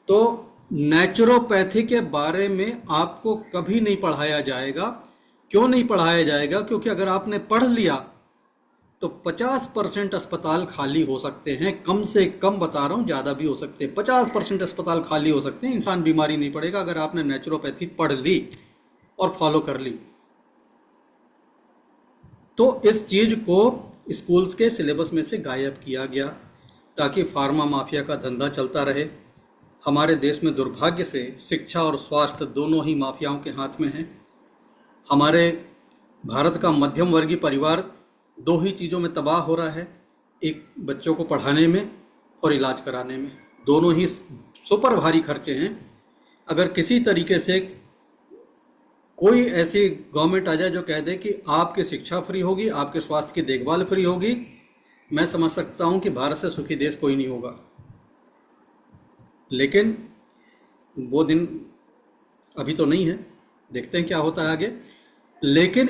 तो नेचुरोपैथी के बारे में आपको कभी नहीं पढ़ाया जाएगा। क्यों नहीं पढ़ाया जाएगा? क्योंकि अगर आपने पढ़ लिया तो 50% अस्पताल खाली हो सकते हैं, कम से कम बता रहा हूं, ज़्यादा भी हो सकते हैं। 50% अस्पताल खाली हो सकते हैं, इंसान बीमारी नहीं पड़ेगा अगर आपने नेचुरोपैथी पढ़ ली और फॉलो कर ली। तो इस चीज़ को स्कूल्स के सिलेबस में से गायब किया गया ताकि फार्मा माफिया का धंधा चलता रहे। हमारे देश में दुर्भाग्य से शिक्षा और स्वास्थ्य दोनों ही माफियाओं के हाथ में हैं। हमारे भारत का मध्यम वर्गीय परिवार दो ही चीज़ों में तबाह हो रहा है, एक बच्चों को पढ़ाने में और इलाज कराने में। दोनों ही सुपर भारी खर्चे हैं। अगर किसी तरीके से कोई ऐसी गवर्नमेंट आ जाए जो कह दे कि आपकी शिक्षा फ्री होगी, आपके स्वास्थ्य की देखभाल फ्री होगी, मैं समझ सकता हूं कि भारत से सुखी देश कोई नहीं होगा। लेकिन वो दिन अभी तो नहीं है, देखते हैं क्या होता है आगे। लेकिन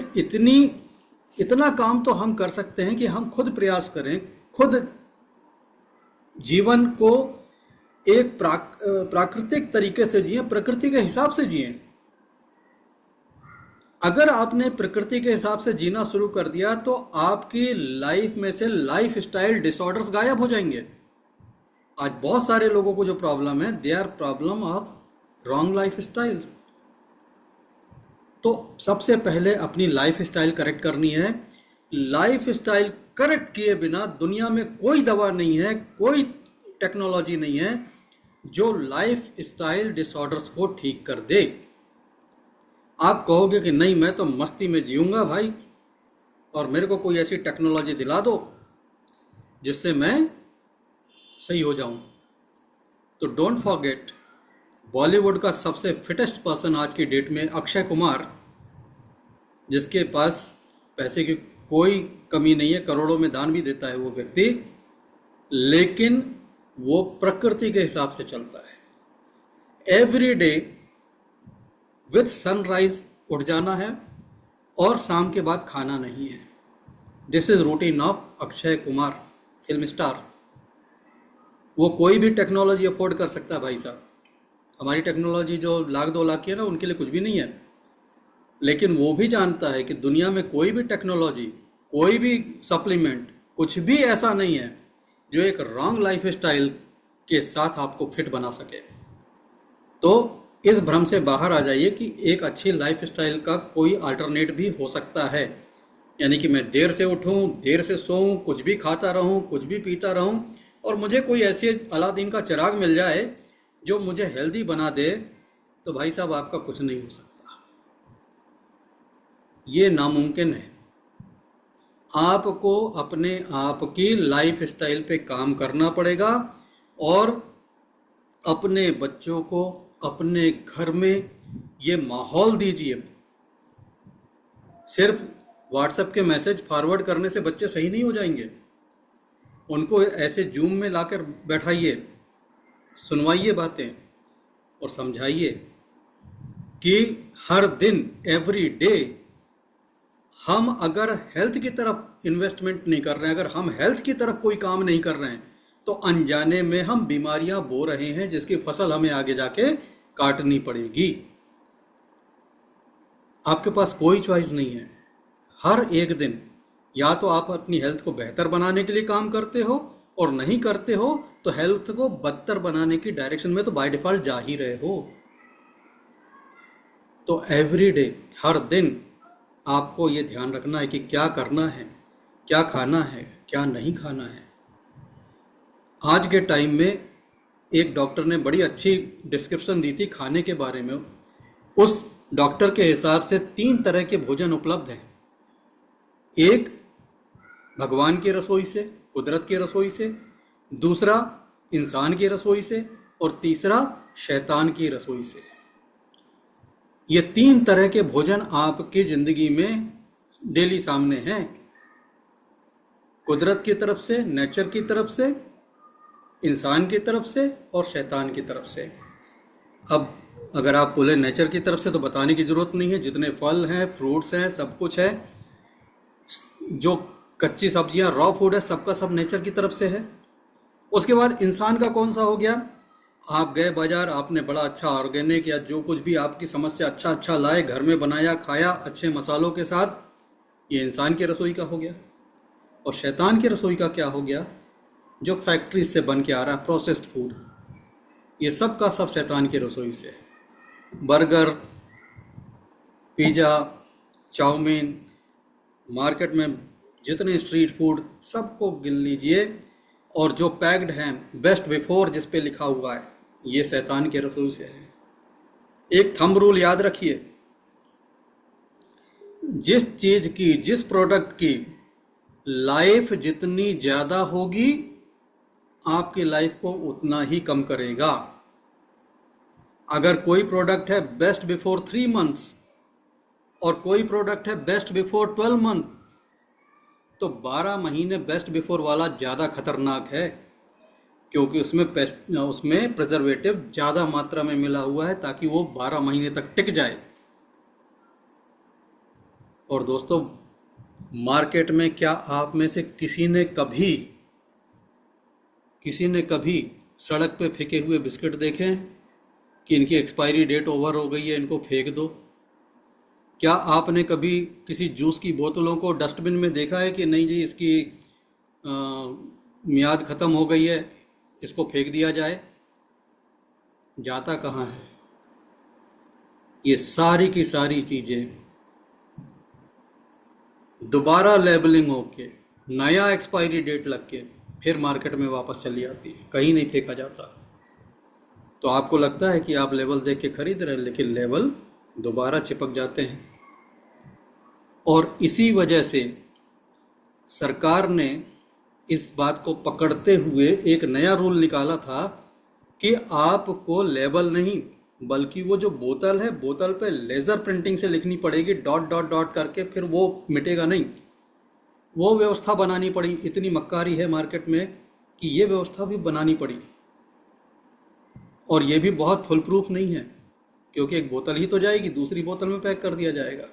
इतना काम तो हम कर सकते हैं कि हम खुद प्रयास करें, खुद जीवन को एक प्राकृतिक तरीके से जिए, प्रकृति के हिसाब से जिए। अगर आपने प्रकृति के हिसाब से जीना शुरू कर दिया तो आपकी लाइफ में से लाइफ स्टाइल डिसऑर्डर्स गायब हो जाएंगे। आज बहुत सारे लोगों को जो प्रॉब्लम है, they are problem of wrong lifestyle. तो सबसे पहले अपनी लाइफ स्टाइल करेक्ट करनी है। लाइफ स्टाइल करेक्ट किए बिना दुनिया में कोई दवा नहीं है, कोई टेक्नोलॉजी नहीं है जो लाइफ स्टाइल डिसऑर्डर्स को ठीक कर दे। आप कहोगे कि नहीं, मैं तो मस्ती में जीऊंगा भाई, और मेरे को कोई ऐसी टेक्नोलॉजी दिला दो जिससे मैं सही हो जाऊं। तो डोंट फॉरगेट, बॉलीवुड का सबसे फिटेस्ट पर्सन आज की डेट में अक्षय कुमार, जिसके पास पैसे की कोई कमी नहीं है, करोड़ों में दान भी देता है वो व्यक्ति, लेकिन वो प्रकृति के हिसाब से चलता है। एवरी डे विथ सनराइज उठ जाना है और शाम के बाद खाना नहीं है। This is routine of Akshay Kumar, film star. वो कोई भी टेक्नोलॉजी अफोर्ड कर सकता है भाई साहब। हमारी टेक्नोलॉजी जो लाख 2 लाख की है ना, उनके लिए कुछ भी नहीं है। लेकिन वो भी जानता है कि दुनिया में कोई भी टेक्नोलॉजी, कोई भी सप्लीमेंट, कुछ भी ऐसा नहीं है जो एक रॉन्ग लाइफ स्टाइल के साथ आपको फिट बना सके। तो इस भ्रम से बाहर आ जाइए कि एक अच्छी लाइफ स्टाइल का कोई अल्टरनेट भी हो सकता है। यानी कि मैं देर से उठूं, देर से सोऊं, कुछ भी खाता रहूं, कुछ भी पीता रहूं, और मुझे कोई ऐसी अलादीन का चिराग मिल जाए जो मुझे हेल्दी बना दे, तो भाई साहब आपका कुछ नहीं हो सकता। ये नामुमकिन है। आपको अपने आप की लाइफ स्टाइल पे काम करना पड़ेगा और अपने बच्चों को अपने घर में ये माहौल दीजिए। सिर्फ व्हाट्सएप के मैसेज फॉरवर्ड करने से बच्चे सही नहीं हो जाएंगे। उनको ऐसे जूम में लाकर बैठाइए, सुनवाइए बातें और समझाइए कि हर दिन, एवरी डे, हम अगर हेल्थ की तरफ इन्वेस्टमेंट नहीं कर रहे हैं, अगर हम हेल्थ की तरफ कोई काम नहीं कर रहे हैं, तो अनजाने में हम बीमारियां बो रहे हैं जिसकी फसल हमें आगे जाके काटनी पड़ेगी। आपके पास कोई चॉइस नहीं है। हर एक दिन या तो आप अपनी हेल्थ को बेहतर बनाने के लिए काम करते हो, और नहीं करते हो तो हेल्थ को बदतर बनाने की डायरेक्शन में तो बाय डिफॉल्ट जा ही रहे हो। तो एवरी डे, हर दिन आपको ये ध्यान रखना है कि क्या करना है, क्या खाना है, क्या नहीं खाना है। आज के टाइम में एक डॉक्टर ने बड़ी अच्छी डिस्क्रिप्शन दी थी खाने के बारे में। उस डॉक्टर के हिसाब से 3 तरह के भोजन उपलब्ध हैं। एक भगवान की रसोई से, कुदरत की रसोई से, दूसरा इंसान की रसोई से, और तीसरा शैतान की रसोई से। ये 3 तरह के भोजन आपकी जिंदगी में डेली सामने हैं, कुदरत की तरफ से, नेचर की तरफ से, इंसान की तरफ से और शैतान की तरफ से। अब अगर आप बोले नेचर की तरफ से, तो बताने की जरूरत नहीं है। जितने फल हैं, फ्रूट्स हैं, सब कुछ है, जो कच्ची सब्जियां, रॉ फूड है, सबका सब नेचर की तरफ से है। उसके बाद इंसान का कौन सा हो गया? आप गए बाजार, आपने बड़ा अच्छा ऑर्गेनिक या जो कुछ भी आपकी समस्या अच्छा अच्छा लाए, घर में बनाया, खाया अच्छे मसालों के साथ, ये इंसान की रसोई का हो गया। और शैतान की रसोई का क्या हो गया? जो फैक्ट्री से बन के आ रहा है प्रोसेस्ड फूड, ये सब का सब शैतान की रसोई से है। बर्गर, पिज़्ज़ा, चाउमीन, मार्केट में जितने स्ट्रीट फूड सबको गिन लीजिए, और जो पैक्ड हैं बेस्ट बिफोर जिस पे लिखा हुआ है, ये शैतान की रसोई से है। एक थंब रूल याद रखिए, जिस चीज की, जिस प्रोडक्ट की लाइफ जितनी ज्यादा होगी, आपकी लाइफ को उतना ही कम करेगा। अगर कोई प्रोडक्ट है बेस्ट बिफोर 3 मंथ्स और कोई प्रोडक्ट है बेस्ट बिफोर 12 मंथ, तो 12 महीने बेस्ट बिफोर वाला ज़्यादा खतरनाक है, क्योंकि उसमें प्रिजर्वेटिव ज़्यादा मात्रा में मिला हुआ है ताकि वो 12 महीने तक टिक जाए। और दोस्तों, मार्केट में क्या आप में से किसी ने कभी सड़क पे फेंके हुए बिस्किट देखे हैं कि इनकी एक्सपायरी डेट ओवर हो गई है, इनको फेंक दो? क्या आपने कभी किसी जूस की बोतलों को डस्टबिन में देखा है कि नहीं जी इसकी मियाद ख़त्म हो गई है, इसको फेंक दिया जाए? जाता कहाँ है? ये सारी की सारी चीज़ें दोबारा लेबलिंग होके, नया एक्सपायरी डेट लग के फिर मार्केट में वापस चली आती है, कहीं नहीं फेंका जाता। तो आपको लगता है कि आप लेवल देख के खरीद रहे हैं, लेकिन लेवल दोबारा चिपक जाते हैं। और इसी वजह से सरकार ने इस बात को पकड़ते हुए एक नया रूल निकाला था कि आपको लेबल नहीं, बल्कि वो जो बोतल है, बोतल पे लेज़र प्रिंटिंग से लिखनी पड़ेगी, डॉट डॉट डॉट करके, फिर वो मिटेगा नहीं। वो व्यवस्था बनानी पड़ी। इतनी मक्कारी है मार्केट में कि ये व्यवस्था भी बनानी पड़ी। और ये भी बहुत फुल प्रूफ नहीं है, क्योंकि एक बोतल ही तो जाएगी, दूसरी बोतल में पैक कर दिया जाएगा।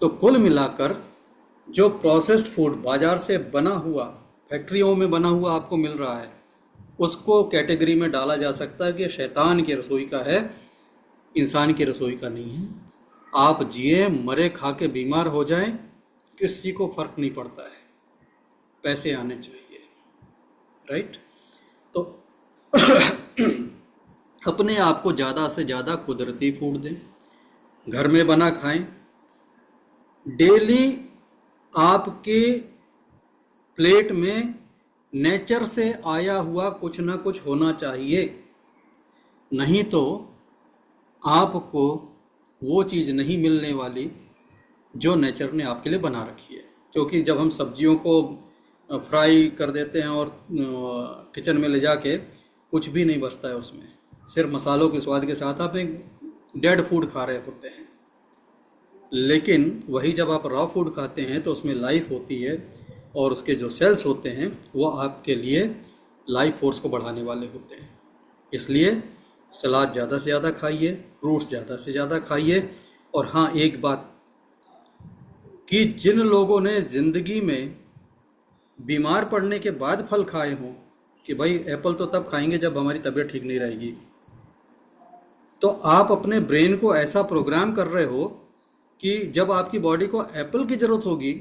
तो कुल मिलाकर जो प्रोसेस्ड फूड बाजार से बना हुआ, फैक्ट्रियों में बना हुआ आपको मिल रहा है, उसको कैटेगरी में डाला जा सकता है कि शैतान की रसोई का है, इंसान की रसोई का नहीं है। आप जिए मरे खा के बीमार हो जाएं, किसी को फर्क नहीं पड़ता है, पैसे आने चाहिए, राइट? तो अपने आप को ज़्यादा से ज़्यादा कुदरती फूड दें, घर में बना खाएं। डेली आपके प्लेट में नेचर से आया हुआ कुछ ना कुछ होना चाहिए, नहीं तो आपको वो चीज़ नहीं मिलने वाली जो नेचर ने आपके लिए बना रखी है। क्योंकि जब हम सब्जियों को फ्राई कर देते हैं और किचन में ले जाके, कुछ भी नहीं बचता है उसमें, सिर्फ मसालों के स्वाद के साथ आप एक डेड फूड खा रहे होते हैं। लेकिन वही जब आप रॉ फूड खाते हैं तो उसमें लाइफ होती है, और उसके जो सेल्स होते हैं वो आपके लिए लाइफ फोर्स को बढ़ाने वाले होते हैं। इसलिए सलाद ज़्यादा से ज़्यादा खाइए, फ्रूट्स ज़्यादा से ज़्यादा खाइए। और हाँ, एक बात कि जिन लोगों ने ज़िंदगी में बीमार पड़ने के बाद फल खाए हों, कि भाई एप्पल तो तब खाएंगे जब हमारी तबीयत ठीक नहीं रहेगी, तो आप अपने ब्रेन को ऐसा प्रोग्राम कर रहे हो कि जब आपकी बॉडी को एप्पल की ज़रूरत होगी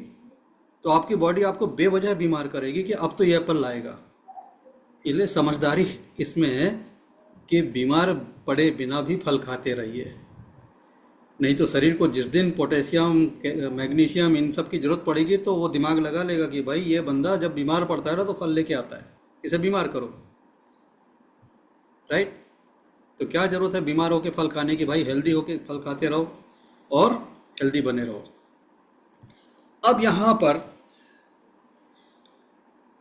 तो आपकी बॉडी आपको बेवजह बीमार करेगी कि अब तो ये एप्पल लाएगा। इसलिए समझदारी इसमें है कि बीमार पड़े बिना भी फल खाते रहिए, नहीं तो शरीर को जिस दिन पोटेशियम, मैग्नीशियम, इन सब की ज़रूरत पड़ेगी तो वो दिमाग लगा लेगा कि भाई ये बंदा जब बीमार पड़ता है ना तो फल लेके आता है, इसे बीमार करो, राइट? तो क्या ज़रूरत है बीमार होके फल खाने की? भाई हेल्दी होके फल खाते रहो और हेल्दी बने रहो। अब यहाँ पर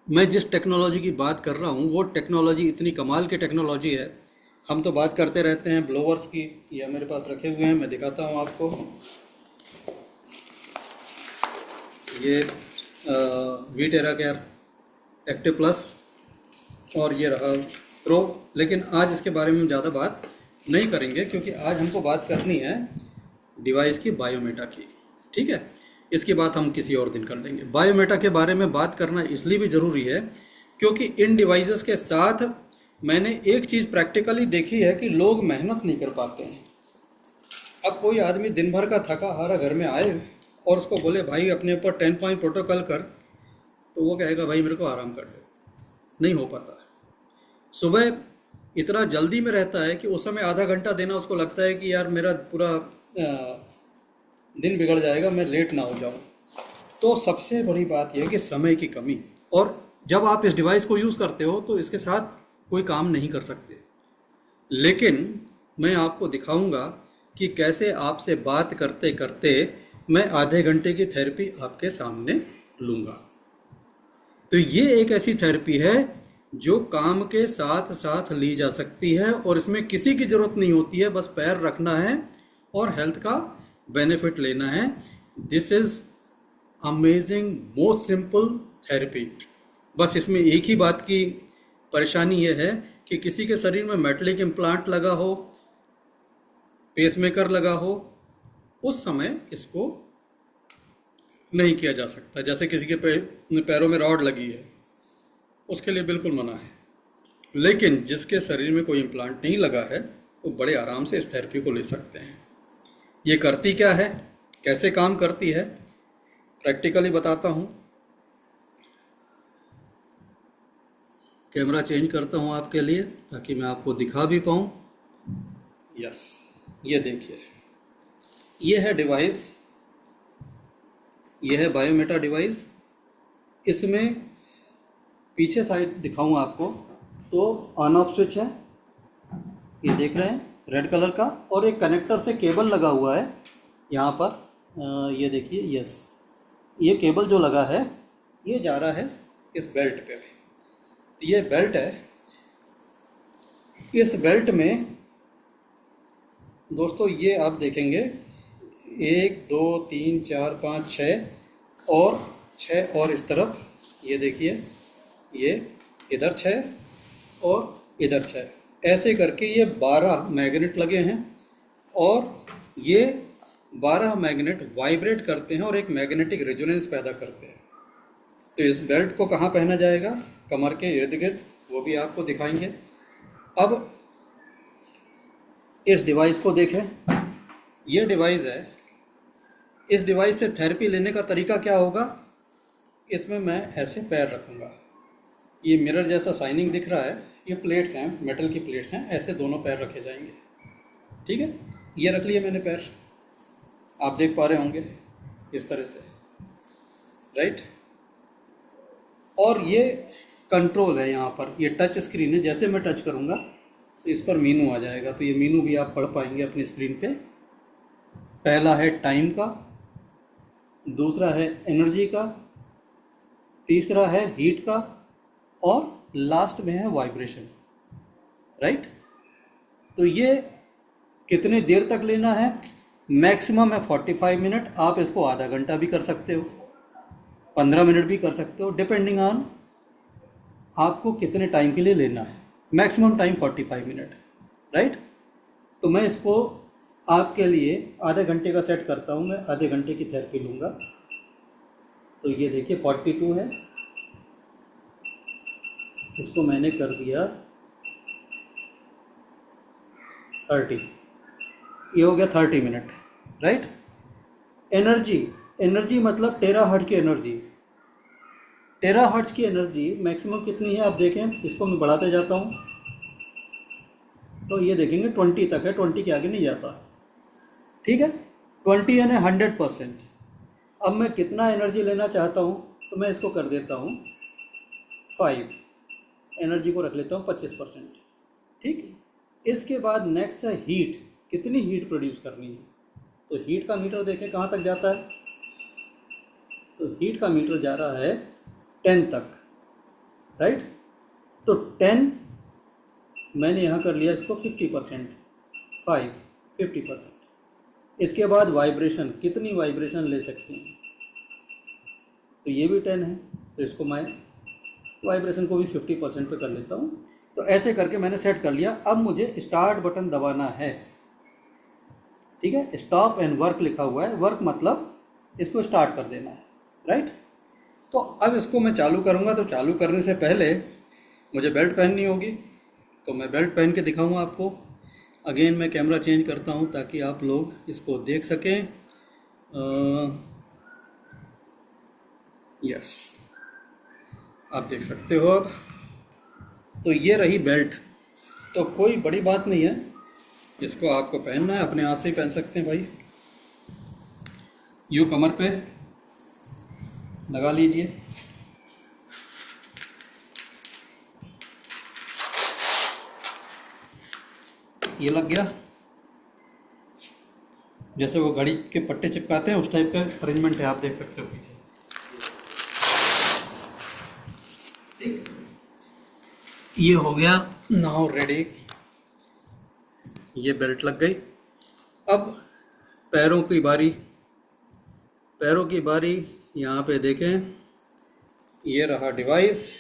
मैं जिस टेक्नोलॉजी की बात कर रहा हूँ वो टेक्नोलॉजी इतनी कमाल की टेक्नोलॉजी है। हम तो बात करते रहते हैं ब्लोवर्स की, ये मेरे पास रखे हुए हैं, मैं दिखाता हूँ आपको। ये वीटेरा केयर एक्टिव प्लस और ये रहा प्रो। लेकिन आज इसके बारे में हम ज़्यादा बात नहीं करेंगे, क्योंकि आज हमको बात करनी है डिवाइस की बायोमेटा की, ठीक है? इसकी बात हम किसी और दिन कर लेंगे। बायोमेटा के बारे में बात करना इसलिए भी ज़रूरी है क्योंकि इन डिवाइसेस के साथ मैंने एक चीज़ प्रैक्टिकली देखी है कि लोग मेहनत नहीं कर पाते हैं। अब कोई आदमी दिन भर का थका हारा घर में आए और उसको बोले भाई अपने ऊपर 10 पॉइंट प्रोटोकॉल कर, तो वो कहेगा भाई मेरे को आराम कर दे, नहीं हो पाता। सुबह इतना जल्दी में रहता है कि उस समय आधा घंटा देना उसको लगता है कि यार मेरा पूरा दिन बिगड़ जाएगा, मैं लेट ना हो जाऊं। तो सबसे बड़ी बात यह है कि समय की कमी। और जब आप इस डिवाइस को यूज़ करते हो तो इसके साथ कोई काम नहीं कर सकते, लेकिन मैं आपको दिखाऊंगा कि कैसे आपसे बात करते करते मैं आधे घंटे की थेरेपी आपके सामने लूँगा। तो ये एक ऐसी थेरेपी है जो काम के साथ साथ ली जा सकती है और इसमें किसी की ज़रूरत नहीं होती है, बस पैर रखना है और हेल्थ का बेनिफिट लेना है। This is amazing most simple therapy. बस इसमें एक ही बात की परेशानी यह है कि किसी के शरीर में मेटलिक इम्प्लांट लगा हो, पेसमेकर लगा हो, उस समय इसको नहीं किया जा सकता। जैसे किसी के पैरों में रॉड लगी है, उसके लिए बिल्कुल मना है। लेकिन जिसके शरीर में कोई इम्प्लांट नहीं लगा है वो बड़े आराम से इस थेरेपी को ले सकते हैं। ये करती क्या है, कैसे काम करती है, प्रैक्टिकली बताता हूँ। कैमरा चेंज करता हूँ आपके लिए ताकि मैं आपको दिखा भी पाऊँ। यस, ये देखिए, ये है डिवाइस, ये है बायोमेटा डिवाइस। इसमें पीछे साइड दिखाऊँ आपको तो ऑन ऑफ स्विच है, ये देख रहे हैं रेड कलर का, और एक कनेक्टर से केबल लगा हुआ है यहाँ पर। ये देखिए, यस, ये केबल जो लगा है ये जा रहा है इस बेल्ट पे। तो ये बेल्ट है, इस बेल्ट में दोस्तों ये आप देखेंगे 1 2 3 4 5 6 और 6 और इस तरफ ये देखिए, ये इधर 6 और इधर 6, ऐसे करके ये 12 मैग्नेट लगे हैं और ये 12 मैग्नेट वाइब्रेट करते हैं और एक मैग्नेटिक रेजोनेंस पैदा करते हैं। तो इस बेल्ट को कहाँ पहना जाएगा, कमर के इर्द गिर्द, वो भी आपको दिखाएंगे। अब इस डिवाइस को देखें, ये डिवाइस है। इस डिवाइस से थेरेपी लेने का तरीका क्या होगा, इसमें मैं ऐसे पैर रखूँगा, ये मिरर जैसा शाइनिंग दिख रहा है, ये प्लेट्स हैं, मेटल की प्लेट्स हैं, ऐसे दोनों पैर रखे जाएंगे। ठीक है, ये रख लिए मैंने पैर, आप देख पा रहे होंगे इस तरह से, राइट। और ये कंट्रोल है, यहाँ पर ये टच स्क्रीन है, जैसे मैं टच करूँगा तो इस पर मीनू आ जाएगा। तो ये मीनू भी आप पढ़ पाएंगे अपनी स्क्रीन पे। पहला है टाइम का, दूसरा है एनर्जी का, तीसरा है हीट का, और लास्ट में है वाइब्रेशन, राइट। तो ये कितने देर तक लेना है, मैक्सिमम है 45 मिनट। आप इसको आधा घंटा भी कर सकते हो, 15 मिनट भी कर सकते हो, डिपेंडिंग ऑन आपको कितने टाइम के लिए लेना है। Maximum time 45 minute, right. तो मैं इसको आपके लिए आधे घंटे का सेट करता हूँ, मैं आधे घंटे की थेरेपी लूँगा। तो ये देखिए 42 है, इसको मैंने कर दिया 30, ये हो गया 30 मिनट, राइट। एनर्जी मतलब टेराहर्ट्ज की एनर्जी। टेराहर्ट्ज की एनर्जी मैक्सिमम कितनी है आप देखें, इसको मैं बढ़ाते जाता हूँ तो ये देखेंगे 20 तक है, 20 के आगे नहीं जाता। ठीक है, 20 यानी 100%। अब मैं कितना एनर्जी लेना चाहता हूँ तो मैं इसको कर देता हूँ 5, एनर्जी को रख लेता हूँ 25%। ठीक, इसके बाद नेक्स्ट है हीट, कितनी हीट प्रोड्यूस करनी है। तो हीट का मीटर देखें कहाँ तक जाता है, तो हीट का मीटर जा रहा है 10 तक, राइट। तो 10 मैंने यहाँ कर लिया इसको 50%, 50%। इसके बाद वाइब्रेशन, कितनी वाइब्रेशन ले सकते हैं, तो ये भी 10 है, तो इसको मैं वाइब्रेशन को भी 50% पे कर लेता हूँ। तो ऐसे करके मैंने सेट कर लिया। अब मुझे स्टार्ट बटन दबाना है। ठीक है, स्टॉप एंड वर्क लिखा हुआ है, वर्क मतलब इसको स्टार्ट कर देना है, राइट। तो अब इसको मैं चालू करूँगा, तो चालू करने से पहले मुझे बेल्ट पहननी होगी। तो मैं बेल्ट पहन के दिखाऊंगा आपको। अगेन मैं कैमरा चेंज करता हूं ताकि आप लोग इसको देख सकें। यस, आप देख सकते हो अब। तो ये रही बेल्ट। तो कोई बड़ी बात नहीं है, इसको आपको पहनना है, अपने हाथ से ही पहन सकते हैं भाई। यूँ कमर पे लगा लीजिए। ये लग गया, जैसे वो घड़ी के पट्टे चिपकाते हैं उस टाइप का अरेंजमेंट है, आप देख सकते हो पीछे। ठीक, ये हो गया नाउ रेडी। ये बेल्ट लग गई। अब पैरों की बारी। पैरों की बारी, यहाँ पे देखें, ये रहा डिवाइस।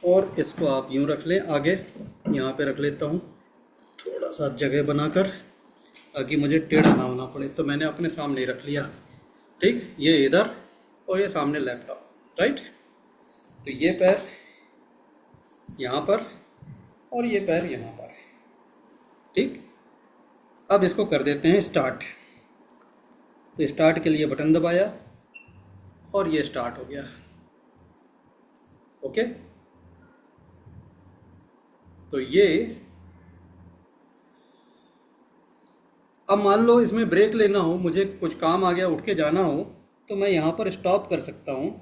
और इसको आप यूँ रख लें आगे। यहाँ पे रख लेता हूँ थोड़ा सा जगह बनाकर, ताकि मुझे टेढ़ा ना होना पड़े। तो मैंने अपने सामने ही रख लिया। ठीक, ये इधर और ये सामने लैपटॉप, राइट। तो ये पैर यहाँ पर और ये पैर यहाँ पर। ठीक, अब इसको कर देते हैं स्टार्ट। तो स्टार्ट के लिए बटन दबाया और ये स्टार्ट हो गया। ओके, तो ये अब मान लो इसमें ब्रेक लेना हो, मुझे कुछ काम आ गया, उठ के जाना हो, तो मैं यहाँ पर स्टॉप कर सकता हूँ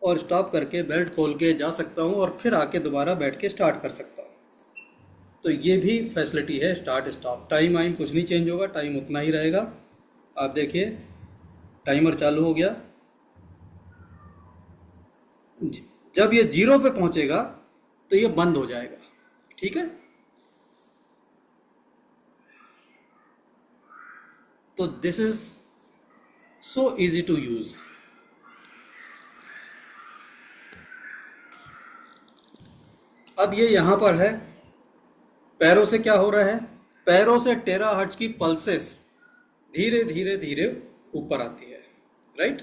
और स्टॉप करके बेल्ट खोल के जा सकता हूँ और फिर आके दोबारा बैठ के स्टार्ट कर सकता हूँ। तो ये भी फैसिलिटी है स्टार्ट स्टॉप। टाइम वाइम कुछ नहीं चेंज होगा, टाइम उतना ही रहेगा। आप देखिए टाइमर चालू हो गया। जब ये 0 पे पहुंचेगा तो ये बंद हो जाएगा। ठीक है, तो this is so easy to use. अब ये यहां पर है, पैरों से क्या हो रहा है, पैरों से टेराहर्ट्ज की पल्सेस धीरे धीरे धीरे ऊपर आती है, राइट।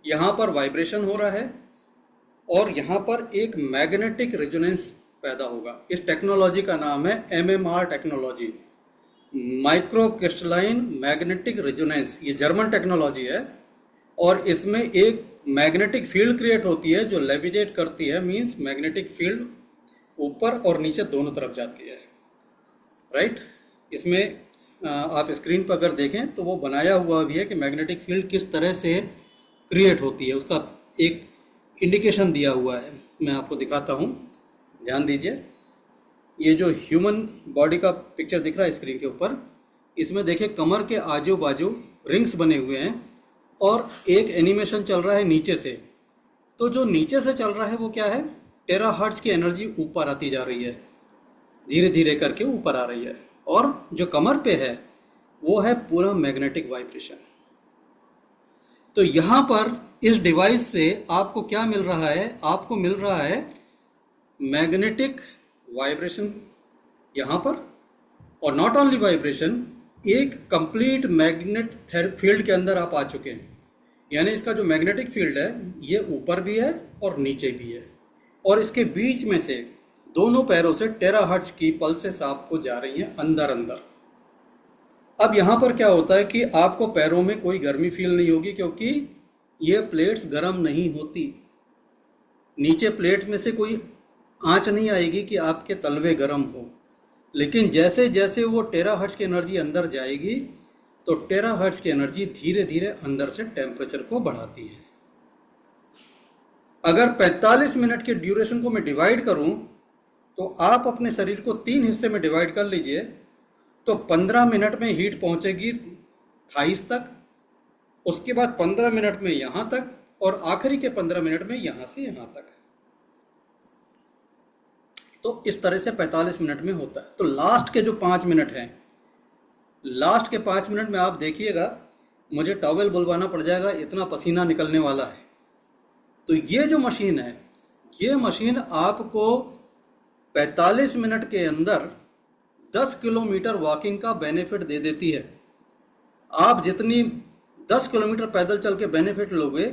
यहां पर वाइब्रेशन हो रहा है और यहां पर एक मैग्नेटिक रेजोनेंस पैदा होगा। इस टेक्नोलॉजी का नाम है MMR technology, micro crystalline magnetic resonance. ये जर्मन टेक्नोलॉजी है और इसमें एक मैग्नेटिक फील्ड क्रिएट होती है जो लेविटेट करती है। मींस मैग्नेटिक फील्ड ऊपर और नीचे दोनों तरफ जाती है, राइट। इसमें आप स्क्रीन पर अगर देखें तो वो बनाया हुआ भी है कि मैग्नेटिक फील्ड किस तरह से क्रिएट होती है, उसका एक इंडिकेशन दिया हुआ है। मैं आपको दिखाता हूँ, ध्यान दीजिए। ये जो ह्यूमन बॉडी का पिक्चर दिख रहा है स्क्रीन के ऊपर, इसमें देखिए कमर के आजू बाजू रिंग्स बने हुए हैं और एक एनिमेशन चल रहा है नीचे से। तो जो नीचे से चल रहा है वो क्या है, टेराहर्ट्ज की एनर्जी ऊपर आती जा रही है, धीरे धीरे करके ऊपर आ रही है। और जो कमर पे है वो है पूरा मैग्नेटिक वाइब्रेशन। तो यहाँ पर इस डिवाइस से आपको क्या मिल रहा है, आपको मिल रहा है मैग्नेटिक वाइब्रेशन यहाँ पर, और नॉट ओनली वाइब्रेशन, एक कंप्लीट मैग्नेट फील्ड के अंदर आप आ चुके हैं। यानी इसका जो मैग्नेटिक फील्ड है ये ऊपर भी है और नीचे भी है, और इसके बीच में से दोनों पैरों से टेराहर्ट्ज की पल्सेस आपको जा रही हैं अंदर अंदर। अब यहाँ पर क्या होता है कि आपको पैरों में कोई गर्मी फील नहीं होगी, क्योंकि ये प्लेट्स गर्म नहीं होती। नीचे प्लेट्स में से कोई आंच नहीं आएगी कि आपके तलवे गर्म हो। लेकिन जैसे जैसे वो टेराहर्ट्ज की एनर्जी अंदर जाएगी तो टेराहर्ट्ज की एनर्जी धीरे धीरे अंदर से टेम्परेचर को बढ़ाती है। अगर 45 मिनट के ड्यूरेशन को मैं डिवाइड करूं तो आप अपने शरीर को 3 हिस्से में डिवाइड कर लीजिए, तो 15 मिनट में हीट पहुंचेगी थाइस तक, उसके बाद 15 मिनट में यहाँ तक, और आखिरी के 15 मिनट में यहाँ से यहाँ तक। तो इस तरह से 45 मिनट में होता है। तो लास्ट के जो 5 मिनट हैं, लास्ट के 5 मिनट में आप देखिएगा मुझे टॉवेल बुलवाना पड़ जाएगा, इतना पसीना निकलने वाला है। तो ये जो मशीन है, ये मशीन आपको 45 मिनट के अंदर 10 किलोमीटर वॉकिंग का बेनिफिट दे देती है। आप जितनी 10 किलोमीटर पैदल चल के बेनिफिट लोगे,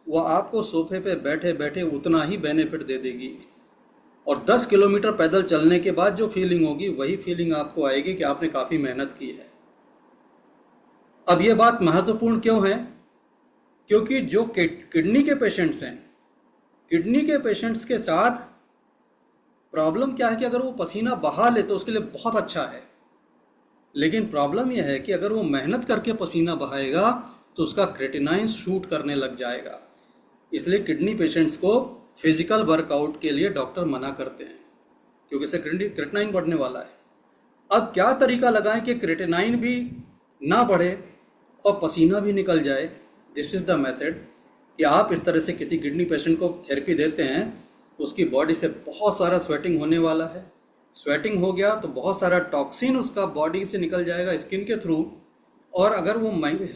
वो आपको सोफे पे बैठे बैठे उतना ही बेनिफिट दे देगी। और 10 किलोमीटर पैदल चलने के बाद जो फीलिंग होगी वही फीलिंग आपको आएगी कि आपने काफ़ी मेहनत की है। अब ये बात महत्वपूर्ण क्यों है? क्योंकि जो किडनी के पेशेंट्स हैं, किडनी के पेशेंट्स के साथ प्रॉब्लम क्या है कि अगर वो पसीना बहा ले तो उसके लिए बहुत अच्छा है, लेकिन प्रॉब्लम यह है कि अगर वो मेहनत करके पसीना बहाएगा तो उसका क्रेटिनाइन शूट करने लग जाएगा। इसलिए किडनी पेशेंट्स को फिजिकल वर्कआउट के लिए डॉक्टर मना करते हैं, क्योंकि इससे क्रेटिनाइन बढ़ने वाला है। अब क्या तरीका लगाएं कि क्रेटिनाइन भी ना बढ़े और पसीना भी निकल जाए? दिस इज़ द मेथड कि आप इस तरह से किसी किडनी पेशेंट को थेरेपी देते हैं, उसकी बॉडी से बहुत सारा स्वेटिंग होने वाला है। स्वेटिंग हो गया तो बहुत सारा टॉक्सिन उसका बॉडी से निकल जाएगा स्किन के थ्रू, और अगर वो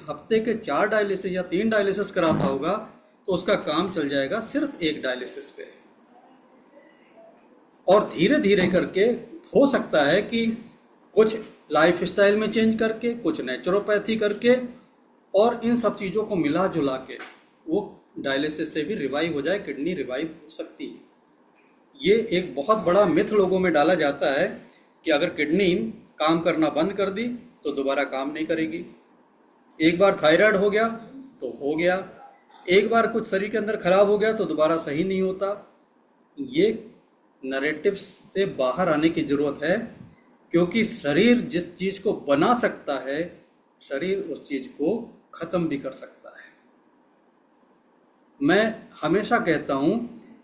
हफ्ते के 4 डायलिसिस या 3 डायलिसिस कराता होगा तो उसका काम चल जाएगा सिर्फ 1 डायलिसिस पे। और धीरे धीरे करके हो सकता है कि कुछ लाइफ स्टाइल में चेंज करके, कुछ नेचुरोपैथी करके और इन सब चीज़ों को मिला जुला के वो डायलिसिस से भी रिवाइव हो जाए, किडनी रिवाइव हो सकती है। ये एक बहुत बड़ा मिथ लोगों में डाला जाता है कि अगर किडनी काम करना बंद कर दी तो दोबारा काम नहीं करेगी। एक बार थायराइड हो गया तो हो गया, एक बार कुछ शरीर के अंदर खराब हो गया तो दोबारा सही नहीं होता। ये नैरेटिव से बाहर आने की ज़रूरत है, क्योंकि शरीर जिस चीज़ को बना सकता है, शरीर उस चीज़ को ख़त्म भी कर सकता है। मैं हमेशा कहता हूँ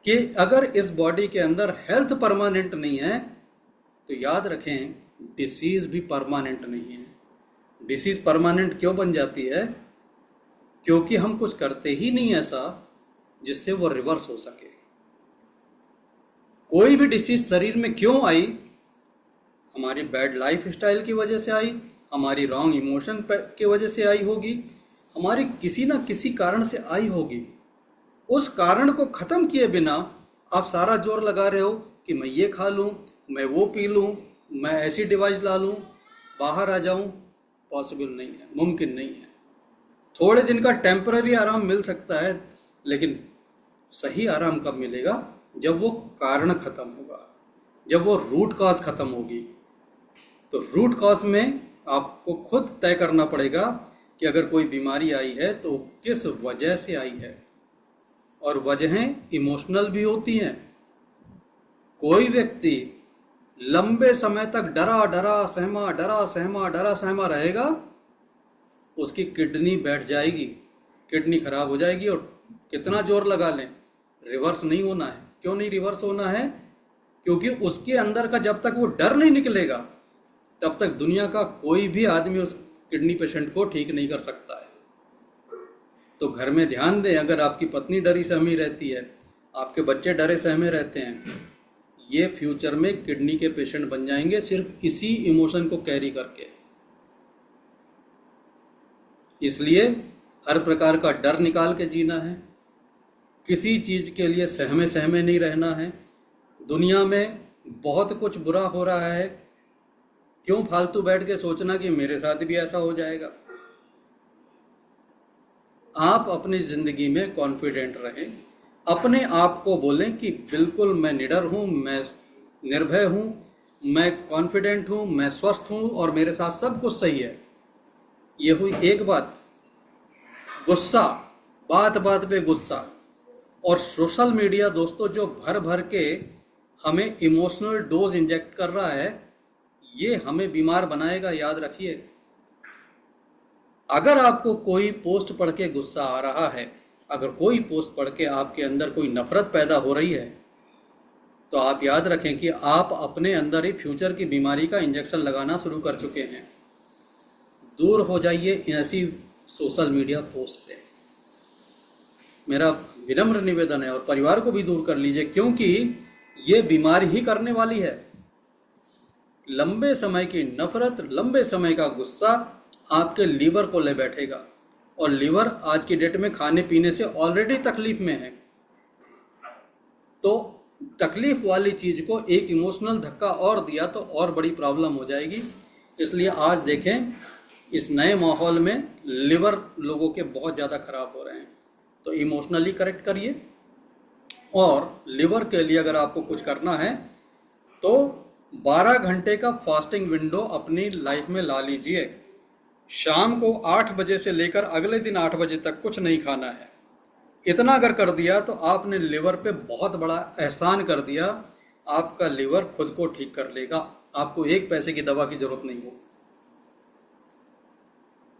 कि अगर इस बॉडी के अंदर हेल्थ परमानेंट नहीं है तो याद रखें डिसीज़ भी परमानेंट नहीं है। डिसीज़ परमानेंट क्यों बन जाती है? क्योंकि हम कुछ करते ही नहीं ऐसा जिससे वो रिवर्स हो सके। कोई भी डिसीज शरीर में क्यों आई? हमारी बैड लाइफ स्टाइल की वजह से आई, हमारी रॉन्ग इमोशन की वजह से आई होगी, हमारी किसी ना किसी कारण से आई होगी। उस कारण को ख़त्म किए बिना आप सारा जोर लगा रहे हो कि मैं ये खा लूँ, मैं वो पी लूँ, मैं ऐसी डिवाइस ला लूँ, बाहर आ जाऊँ। पॉसिबल नहीं है, मुमकिन नहीं है। थोड़े दिन का टेम्पररी आराम मिल सकता है, लेकिन सही आराम कब मिलेगा? जब वो कारण ख़त्म होगा, जब वो रूट कॉज ख़त्म होगी। तो रूट कॉज में आपको खुद तय करना पड़ेगा कि अगर कोई बीमारी आई है तो किस वजह से आई है। और वजहें इमोशनल भी होती हैं। कोई व्यक्ति लंबे समय तक डरा सहमा रहेगा, उसकी किडनी बैठ जाएगी, किडनी खराब हो जाएगी। और कितना जोर लगा लें, रिवर्स नहीं होना है। क्यों नहीं रिवर्स होना है? क्योंकि उसके अंदर का जब तक वो डर नहीं निकलेगा तब तक दुनिया का कोई भी आदमी उस किडनी पेशेंट को ठीक नहीं कर सकता है। तो घर में ध्यान दें, अगर आपकी पत्नी डरी सहमी रहती है, आपके बच्चे डरे सहमे रहते हैं, ये फ्यूचर में किडनी के पेशेंट बन जाएंगे सिर्फ इसी इमोशन को कैरी करके। इसलिए हर प्रकार का डर निकाल के जीना है, किसी चीज़ के लिए सहमे सहमे नहीं रहना है। दुनिया में बहुत कुछ बुरा हो रहा है, क्यों फालतू बैठ के सोचना कि मेरे साथ भी ऐसा हो जाएगा। आप अपनी ज़िंदगी में कॉन्फिडेंट रहें, अपने आप को बोलें कि बिल्कुल मैं निडर हूँ, मैं निर्भय हूँ, मैं कॉन्फिडेंट हूँ, मैं स्वस्थ हूँ और मेरे साथ सब कुछ सही है। ये हुई एक बात। गुस्सा, बात बात पे गुस्सा और सोशल मीडिया दोस्तों जो भर भर के हमें इमोशनल डोज इंजेक्ट कर रहा है, ये हमें बीमार बनाएगा, याद रखिए। अगर आपको कोई पोस्ट पढ़ के गुस्सा आ रहा है, अगर कोई पोस्ट पढ़ के आपके अंदर कोई नफरत पैदा हो रही है, तो आप याद रखें कि आप अपने अंदर ही फ्यूचर की बीमारी का इंजेक्शन लगाना शुरू कर चुके हैं। दूर हो जाइए ऐसी सोशल मीडिया पोस्ट से, मेरा विनम्र निवेदन है। और परिवार को भी दूर कर लीजिए, क्योंकि ये बीमारी ही करने वाली है। लंबे समय की नफरत, लंबे समय का गुस्सा आपके लीवर को ले बैठेगा, और लीवर आज की डेट में खाने पीने से ऑलरेडी तकलीफ में है। तो तकलीफ वाली चीज़ को एक इमोशनल धक्का और दिया तो और बड़ी प्रॉब्लम हो जाएगी। इसलिए आज देखें, इस नए माहौल में लिवर लोगों के बहुत ज़्यादा खराब हो रहे हैं। तो इमोशनली करेक्ट करिए, और लिवर के लिए अगर आपको कुछ करना है तो 12 घंटे का फास्टिंग विंडो अपनी लाइफ में ला लीजिए। शाम को 8 बजे से लेकर अगले दिन 8 बजे तक कुछ नहीं खाना है। इतना अगर कर दिया तो आपने लिवर पे बहुत बड़ा एहसान कर दिया। आपका लिवर खुद को ठीक कर लेगा, आपको एक पैसे की दवा की जरूरत नहीं होगी।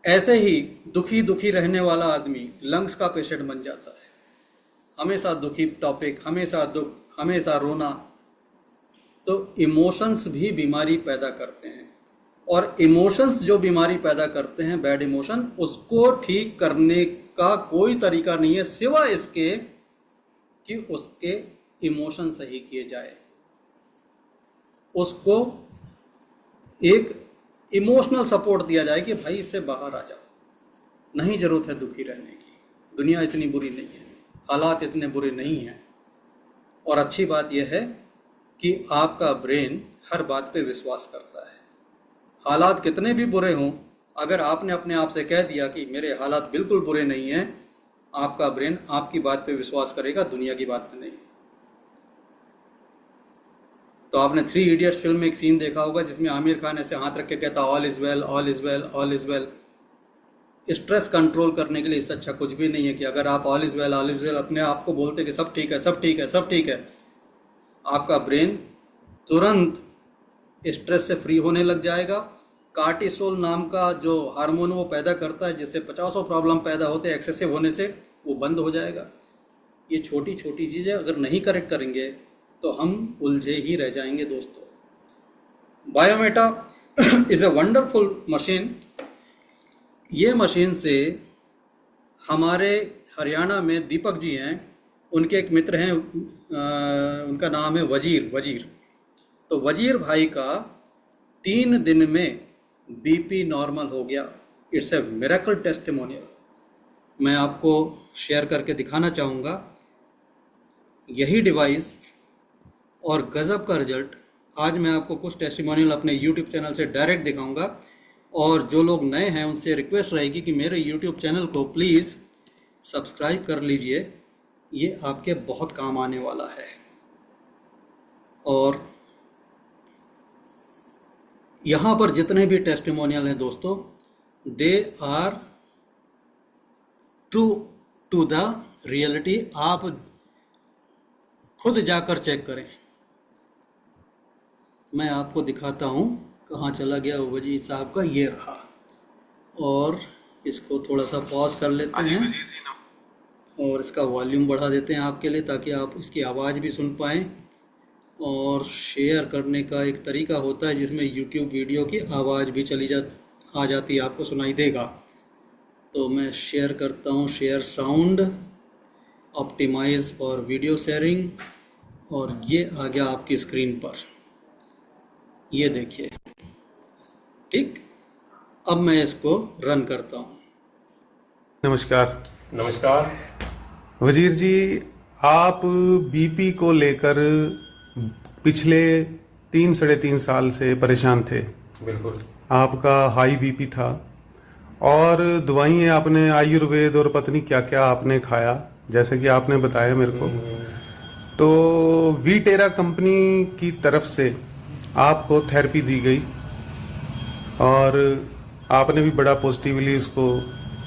ऐसे ही दुखी दुखी रहने वाला आदमी लंग्स का पेशेंट बन जाता है। हमेशा दुखी टॉपिक, हमेशा दुख, हमेशा रोना। तो इमोशंस भी बीमारी पैदा करते हैं, और इमोशंस जो बीमारी पैदा करते हैं, बैड इमोशन, उसको ठीक करने का कोई तरीका नहीं है सिवाय इसके कि उसके इमोशन सही किए जाए। उसको एक इमोशनल सपोर्ट दिया जाए कि भाई इससे बाहर आ जाओ, नहीं जरूरत है दुखी रहने की, दुनिया इतनी बुरी नहीं है, हालात इतने बुरे नहीं हैं। और अच्छी बात यह है कि आपका ब्रेन हर बात पे विश्वास करता है। हालात कितने भी बुरे हों, अगर आपने अपने आप से कह दिया कि मेरे हालात बिल्कुल बुरे नहीं हैं, आपका ब्रेन आपकी बात पे विश्वास करेगा, दुनिया की बात पे नहीं। तो आपने 3 इडियट्स फिल्म में एक सीन देखा होगा जिसमें आमिर खान ऐसे हाथ रख के कहता all is well, all is well, all is well. Stress control करने के लिए इससे अच्छा कुछ भी नहीं है कि अगर आप all is well, all is well अपने आप को बोलते कि सब ठीक है, सब ठीक है, सब ठीक है, आपका ब्रेन तुरंत स्ट्रेस से फ्री होने लग जाएगा। कार्टिसोल नाम का जो हार्मोन वो पैदा करता है, जिससे 50 प्रॉब्लम पैदा होते हैं एक्सेसिव होने से, वो बंद हो जाएगा। ये छोटी छोटी चीज़ें अगर नहीं करेक्ट करेंगे तो हम उलझे ही रह जाएंगे दोस्तों। बायोमेटा इज़ ए वंडरफुल मशीन। ये मशीन से हमारे हरियाणा में दीपक जी हैं, उनके एक मित्र हैं, उनका नाम है वजीर। तो वजीर भाई का 3 दिन में बीपी नॉर्मल हो गया। It's a miracle testimonial. मैं आपको शेयर करके दिखाना चाहूँगा यही डिवाइस और गज़ब का रिजल्ट। आज मैं आपको कुछ टेस्टिमोनियल अपने यूट्यूब चैनल से डायरेक्ट दिखाऊंगा, और जो लोग नए हैं उनसे रिक्वेस्ट रहेगी कि मेरे यूट्यूब चैनल को प्लीज़ सब्सक्राइब कर लीजिए। ये आपके बहुत काम आने वाला है। और यहाँ पर जितने भी टेस्टिमोनियल हैं दोस्तों, they are true to the reality. आप खुद जाकर चेक करें। मैं आपको दिखाता हूँ कहाँ चला गया वो वजीर साहब का, ये रहा। और इसको थोड़ा सा पॉज कर लेते हैं और इसका वॉल्यूम बढ़ा देते हैं आपके लिए, ताकि आप इसकी आवाज़ भी सुन पाएँ। और शेयर करने का एक तरीका होता है जिसमें यूट्यूब वीडियो की आवाज़ भी आ जाती है, आपको सुनाई देगा। तो मैं शेयर करता हूँ, share sound, optimize for video sharing, और ये आ गया आपकी स्क्रीन पर, ये देखिए। ठीक, अब मैं इसको रन करता हूँ। नमस्कार वजीर जी, आप बीपी को लेकर पिछले 3-3.5 साल से परेशान थे। बिल्कुल। आपका हाई बीपी था और दवाइयाँ आपने आयुर्वेद और पत्नी क्या क्या आपने खाया, जैसे कि आपने बताया मेरे को। तो वीटेरा कंपनी की तरफ से आपको थेरेपी दी गई और आपने भी बड़ा पॉजिटिवली उसको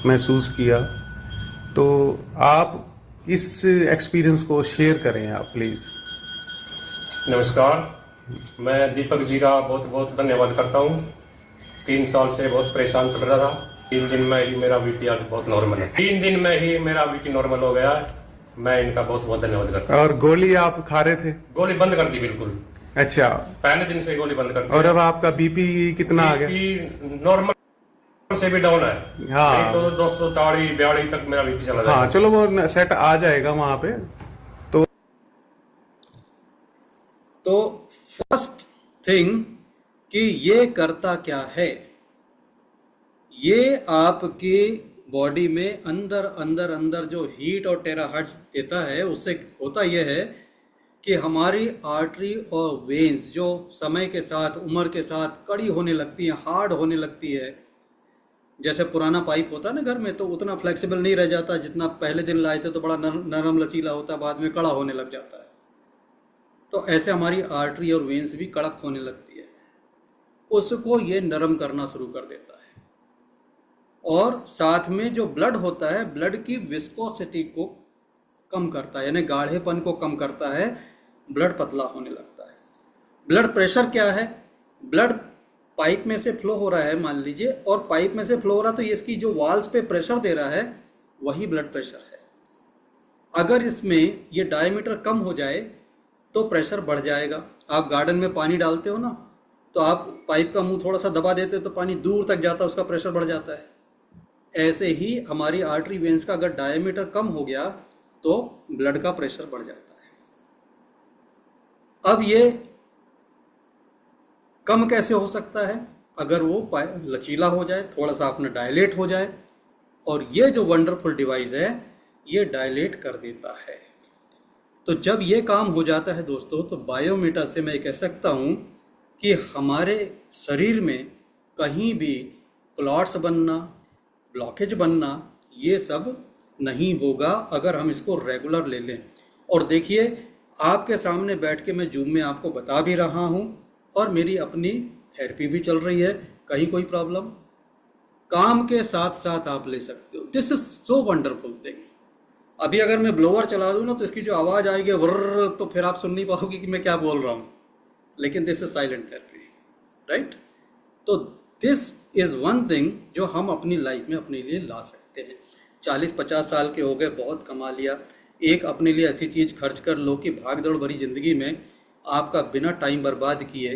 महसूस किया। तो आप इस एक्सपीरियंस को शेयर करें आप प्लीज़। नमस्कार, मैं दीपक जी का बहुत बहुत धन्यवाद करता हूँ। 3 साल से बहुत परेशान चल रहा था। 3 दिन में ही मेरा बीपी आज बहुत नॉर्मल है। 3 दिन में ही मेरा बीपी नॉर्मल हो गया। मैं इनका बहुत बहुत धन्यवाद करता हूँ। और गोली आप खा रहे थे? गोली बंद कर दी बिल्कुल। अच्छा, पहले दिन से गोली बंद कर दी। और अब आपका बीपी कितना आ गया? नॉर्मल से भी डाउन है। हाँ, तो 240-42 तक मेरा बीपी चला जाएगा। हाँ, चलो वो सेट आ जाएगा वहां पे। तो फर्स्ट थिंग कि ये करता क्या है, ये आपकी बॉडी में अंदर अंदर अंदर जो हीट और टेराहर्ट्ज देता है, उससे होता यह है कि हमारी आर्टरी और वेन्स जो समय के साथ, उम्र के साथ कड़ी होने लगती हैं, हार्ड होने लगती है, जैसे पुराना पाइप होता है ना घर में, तो उतना फ्लेक्सिबल नहीं रह जाता जितना पहले दिन लाए थे, तो बड़ा नरम लचीला होता है, बाद में कड़ा होने लग जाता है। तो ऐसे हमारी आर्टरी और वेन्स भी कड़क होने लगती है, उसको ये नरम करना शुरू कर देता है। और साथ में जो ब्लड होता है, ब्लड की विस्कोसिटी को कम करता है, यानी गाढ़ेपन को कम करता है, ब्लड पतला होने लगता है। ब्लड प्रेशर क्या है? ब्लड पाइप में से फ्लो हो रहा है मान लीजिए, और पाइप में से फ्लो हो रहा, तो ये इसकी जो वाल्स पे प्रेशर दे रहा है वही ब्लड प्रेशर है। अगर इसमें ये डायमीटर कम हो जाए तो प्रेशर बढ़ जाएगा। आप गार्डन में पानी डालते हो ना, तो आप पाइप का मुंह थोड़ा सा दबा देते हो तो पानी दूर तक जाता है, उसका प्रेशर बढ़ जाता है। ऐसे ही हमारी आर्टरी वेन्स का अगर डायमीटर कम हो गया तो ब्लड का प्रेशर बढ़ जाता है। अब ये कम कैसे हो सकता है? अगर वो लचीला हो जाए, थोड़ा सा अपना डायलेट हो जाए, और ये जो वंडरफुल डिवाइस है ये डायलेट कर देता है। तो जब ये काम हो जाता है दोस्तों, तो बायोमीटर से मैं कह सकता हूँ कि हमारे शरीर में कहीं भी क्लॉट्स बनना, ब्लॉकेज बनना, ये सब नहीं होगा अगर हम इसको रेगुलर ले लें। और देखिए, आपके सामने बैठ के मैं जूम में आपको बता भी रहा हूँ, और मेरी अपनी थेरेपी भी चल रही है। कहीं कोई प्रॉब्लम, काम के साथ साथ आप ले सकते हो। This is so wonderful thing. अभी अगर मैं ब्लोअर चला दूँ ना, तो इसकी जो आवाज़ आएगी वर्र, तो फिर आप सुन नहीं पाओगे कि मैं क्या बोल रहा हूँ। लेकिन this is silent therapy, right? तो दिस इज़ वन थिंग जो हम अपनी लाइफ में अपने लिए ला सकते हैं। 40-50 साल के हो गए, बहुत कमा लिया। एक अपने लिए ऐसी चीज़ खर्च कर लो कि भाग दौड़ भरी ज़िंदगी में आपका बिना टाइम बर्बाद किए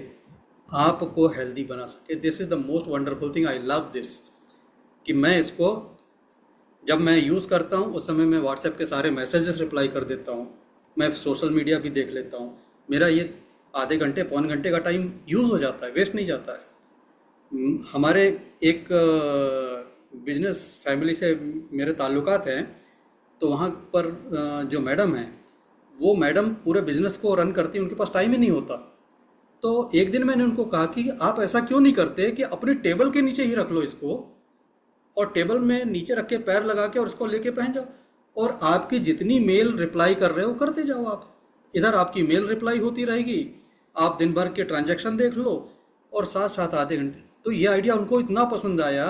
आपको हेल्दी बना सके। This is the most wonderful thing. I love this, कि मैं इसको जब मैं यूज़ करता हूँ उस समय मैं व्हाट्सएप के सारे मैसेजेस रिप्लाई कर देता हूँ, मैं सोशल मीडिया भी देख लेता हूँ। मेरा ये आधे घंटे पौन घंटे का टाइम यूज़ हो जाता है, वेस्ट नहीं जाता है। हमारे एक बिजनेस फैमिली से मेरे ताल्लुकात हैं, तो वहाँ पर जो मैडम हैं, वो मैडम पूरे बिजनेस को रन करती हैं, उनके पास टाइम ही नहीं होता। तो एक दिन मैंने उनको कहा कि आप ऐसा क्यों नहीं करते कि अपनी टेबल के नीचे ही रख लो इसको, और टेबल में नीचे रख के पैर लगा के और उसको लेके पहन जाओ, और आपकी जितनी मेल रिप्लाई कर रहे हो करते जाओ। आप इधर आपकी मेल रिप्लाई होती रहेगी, आप दिन भर के ट्रांजैक्शन देख लो, और साथ साथ आधे घंटे। तो ये आइडिया उनको इतना पसंद आया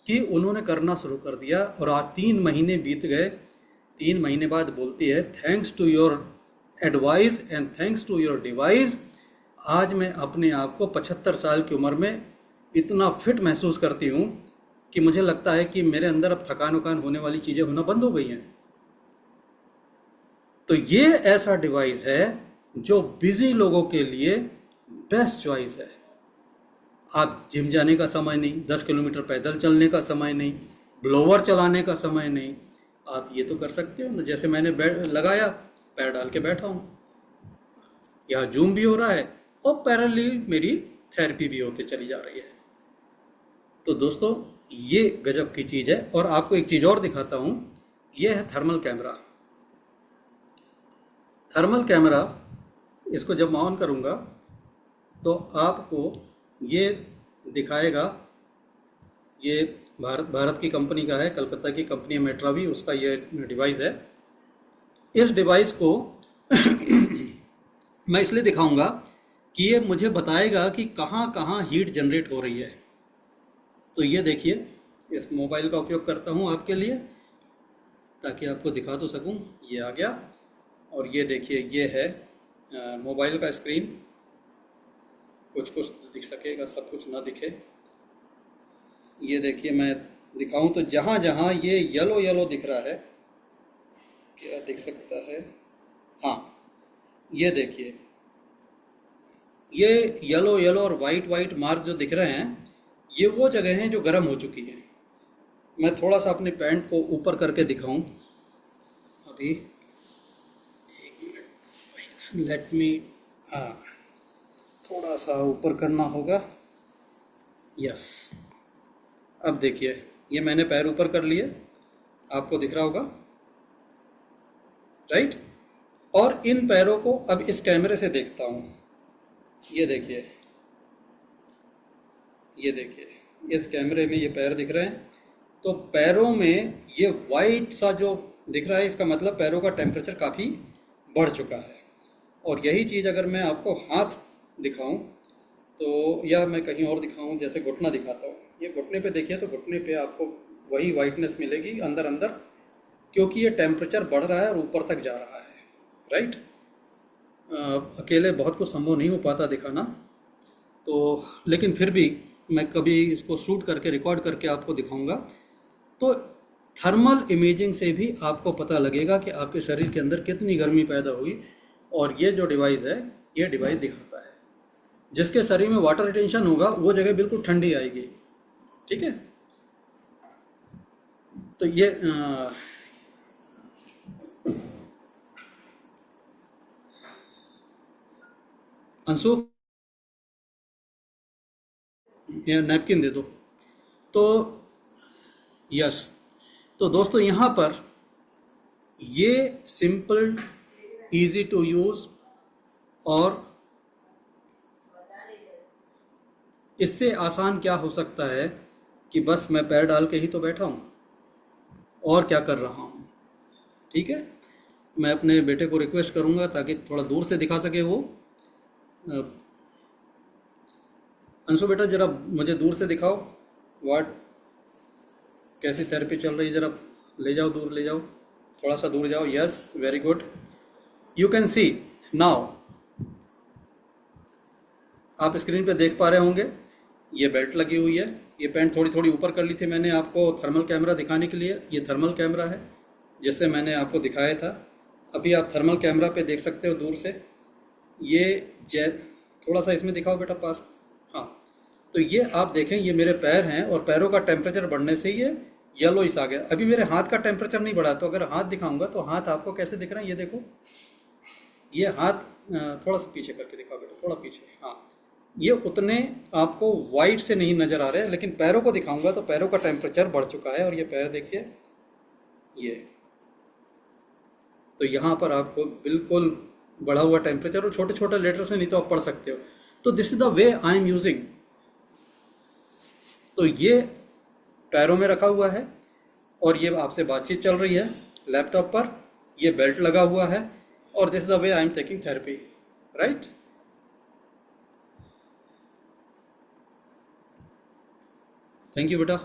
कि उन्होंने करना शुरू कर दिया, और आज 3 महीने बीत गए। 3 महीने बाद बोलती है, thanks to your advice and thanks to your device, आज मैं अपने आप को 75 साल की उम्र में इतना फिट महसूस करती हूँ कि मुझे लगता है कि मेरे अंदर अब थकान वकान होने वाली चीज़ें होना बंद हो गई हैं। तो ये ऐसा डिवाइस है जो बिजी लोगों के लिए बेस्ट चॉइस है। आप जिम जाने का समय नहीं, 10 किलोमीटर पैदल चलने का समय नहीं, ब्लोवर चलाने का समय नहीं, आप ये तो कर सकते हो ना। जैसे मैंने लगाया, पैर डाल के बैठा हूँ, यहाँ जूम भी हो रहा है और पैरेलली मेरी थेरेपी भी होते चली जा रही है। तो दोस्तों, ये गजब की चीज़ है। और आपको एक चीज़ और दिखाता हूँ, ये है थर्मल कैमरा। थर्मल कैमरा, इसको जब मैं ऑन करूँगा तो आपको ये दिखाएगा। ये भारत की कंपनी का है, कलकत्ता की कंपनी है मेट्रावी, उसका ये डिवाइस है। इस डिवाइस को मैं इसलिए दिखाऊंगा कि ये मुझे बताएगा कि कहाँ कहाँ हीट जनरेट हो रही है। तो ये देखिए, इस मोबाइल का उपयोग करता हूँ आपके लिए ताकि आपको दिखा तो सकूँ। ये आ गया, और ये देखिए, ये है मोबाइल का स्क्रीन। कुछ कुछ दिख सकेगा, सब कुछ ना दिखे। ये देखिए, मैं दिखाऊं तो जहाँ जहाँ ये येलो येलो दिख रहा है, क्या दिख सकता है? हाँ, ये देखिए, ये येलो येलो और वाइट वाइट मार्क जो दिख रहे हैं, ये वो जगह हैं जो गर्म हो चुकी हैं। मैं थोड़ा सा अपने पैंट को ऊपर करके दिखाऊं अभी, एक मिनट, लेट मी, हाँ, थोड़ा सा ऊपर करना होगा। यस, अब देखिए, ये मैंने पैर ऊपर कर लिए, आपको दिख रहा होगा, राइट? और इन पैरों को अब इस कैमरे से देखता हूँ। ये देखिए, ये देखिए, इस कैमरे में ये पैर दिख रहे हैं, तो पैरों में ये वाइट सा जो दिख रहा है, इसका मतलब पैरों का टेम्परेचर काफ़ी बढ़ चुका है। और यही चीज़ अगर मैं आपको हाथ दिखाऊं तो, या मैं कहीं और दिखाऊं, जैसे घुटना दिखाता हूँ, ये घुटने पे देखिए, तो घुटने पे आपको वही वाइटनेस मिलेगी अंदर अंदर, क्योंकि ये टेम्परेचर बढ़ रहा है और ऊपर तक जा रहा है, राइट। अकेले बहुत कुछ संभव नहीं हो पाता दिखाना, तो लेकिन फिर भी मैं कभी इसको शूट करके रिकॉर्ड करके आपको दिखाऊंगा, तो थर्मल इमेजिंग से भी आपको पता लगेगा कि आपके शरीर के अंदर कितनी गर्मी पैदा हुई। और ये जो डिवाइस है, ये डिवाइस दिखाता है, जिसके शरीर में वाटर रिटेंशन होगा वो जगह बिल्कुल ठंडी आएगी, ठीक है। तो ये अंशु, ये नैपकिन दे दो। तो यस, तो दोस्तों यहाँ पर ये सिंपल, इजी टू यूज़, और इससे आसान क्या हो सकता है कि बस मैं पैर डाल के ही तो बैठा हूँ और क्या कर रहा हूँ, ठीक है। मैं अपने बेटे को रिक्वेस्ट करूँगा ताकि थोड़ा दूर से दिखा सके वो। अंशु बेटा, ज़रा मुझे दूर से दिखाओ कैसी थेरेपी चल रही है, ज़रा ले जाओ, दूर ले जाओ, थोड़ा सा दूर जाओ। Yes, very good. You can C now, आप स्क्रीन पे देख पा रहे होंगे, ये बेल्ट लगी हुई है। ये पैंट थोड़ी थोड़ी ऊपर कर ली थी मैंने आपको थर्मल कैमरा दिखाने के लिए। ये थर्मल कैमरा है जिससे मैंने आपको दिखाया था। अभी आप थर्मल कैमरा पे देख सकते हो दूर से। ये थोड़ा सा इसमें दिखाओ बेटा पास, हाँ। तो ये आप देखें, ये मेरे पैर हैं और पैरों का टेम्परेचर बढ़ने से ये येलोइश आ गया। अभी मेरे हाथ का टेम्परेचर नहीं बढ़ा, तो अगर हाथ दिखाऊंगा तो हाथ आपको कैसे दिख रहे हैं, ये देखो, ये हाथ थोड़ा सा पीछे करके दिखाओ बेटा, थोड़ा पीछे, हाँ। ये उतने आपको वाइट से नहीं नज़र आ रहे हैं, लेकिन पैरों को दिखाऊंगा तो पैरों का टेम्परेचर बढ़ चुका है। और ये पैर देखिए, ये तो यहाँ पर आपको बिल्कुल बढ़ा हुआ टेम्परेचर, और छोटे छोटे लेटर्स में नहीं तो आप पढ़ सकते हो। तो this is the way I am using. तो ये पैरों में रखा हुआ है और ये आपसे बातचीत चल रही है लैपटॉप पर, ये बेल्ट लगा हुआ है, और this is the way I am taking therapy, right. Thank you बेटा।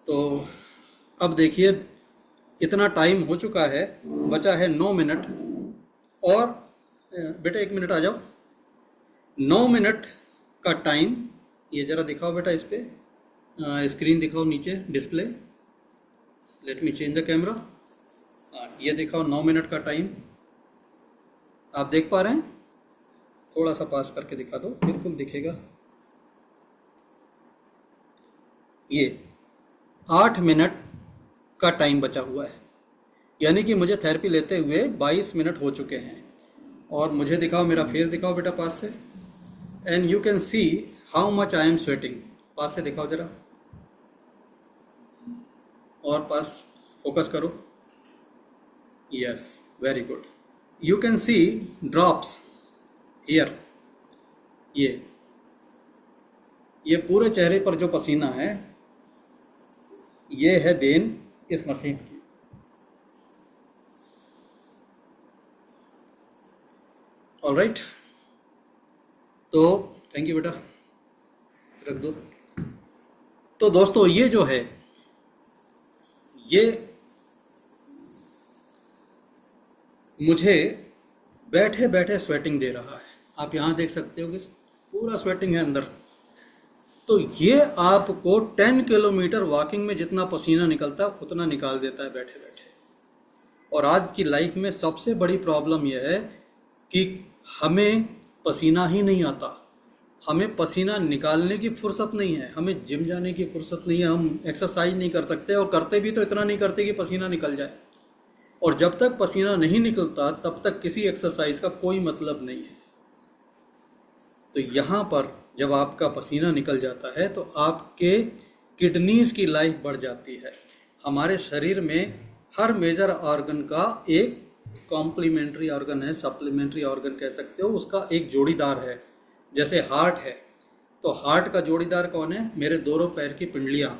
तो अब देखिए, इतना टाइम हो चुका है, बचा है 9 मिनट। और बेटा 1 मिनट आ जाओ, 9 मिनट का टाइम। ये ज़रा दिखाओ बेटा, इस पर स्क्रीन दिखाओ, नीचे display. Let me change the camera. ये दिखाओ 9 मिनट का टाइम, आप देख पा रहे हैं? थोड़ा सा पास करके दिखा दो, बिल्कुल दिखेगा। ये 8 मिनट का टाइम बचा हुआ है, यानी कि मुझे थेरेपी लेते हुए 22 मिनट हो चुके हैं। और मुझे दिखाओ, मेरा फेस दिखाओ बेटा पास से, and you can see how much I am sweating. पास से दिखाओ ज़रा, और पास फोकस करो। Yes, very good. You can see drops here. ये पूरे चेहरे पर जो पसीना है, ये है देन इस मशीन की। ऑल राइट, तो थैंक यू बेटा, रख दो। तो दोस्तों, ये जो है, ये मुझे बैठे बैठे स्वेटिंग दे रहा है। आप यहाँ देख सकते हो कि पूरा स्वेटिंग है अंदर। तो ये आपको 10 किलोमीटर वॉकिंग में जितना पसीना निकलता है उतना निकाल देता है बैठे बैठे। और आज की लाइफ में सबसे बड़ी प्रॉब्लम यह है कि हमें पसीना ही नहीं आता, हमें पसीना निकालने की फुर्सत नहीं है, हमें जिम जाने की फुर्सत नहीं है, हम एक्सरसाइज नहीं कर सकते, और करते भी तो इतना नहीं करते कि पसीना निकल जाए। और जब तक पसीना नहीं निकलता तब तक किसी एक्सरसाइज का कोई मतलब नहीं है। तो यहाँ पर जब आपका पसीना निकल जाता है तो आपके किडनीज की लाइफ बढ़ जाती है। हमारे शरीर में हर मेजर ऑर्गन का एक कॉम्प्लीमेंट्री ऑर्गन है, सप्लीमेंट्री ऑर्गन कह सकते हो, उसका एक जोड़ीदार है। जैसे हार्ट है, तो हार्ट का जोड़ीदार कौन है? मेरे दोनों पैर की पिंडलियाँ।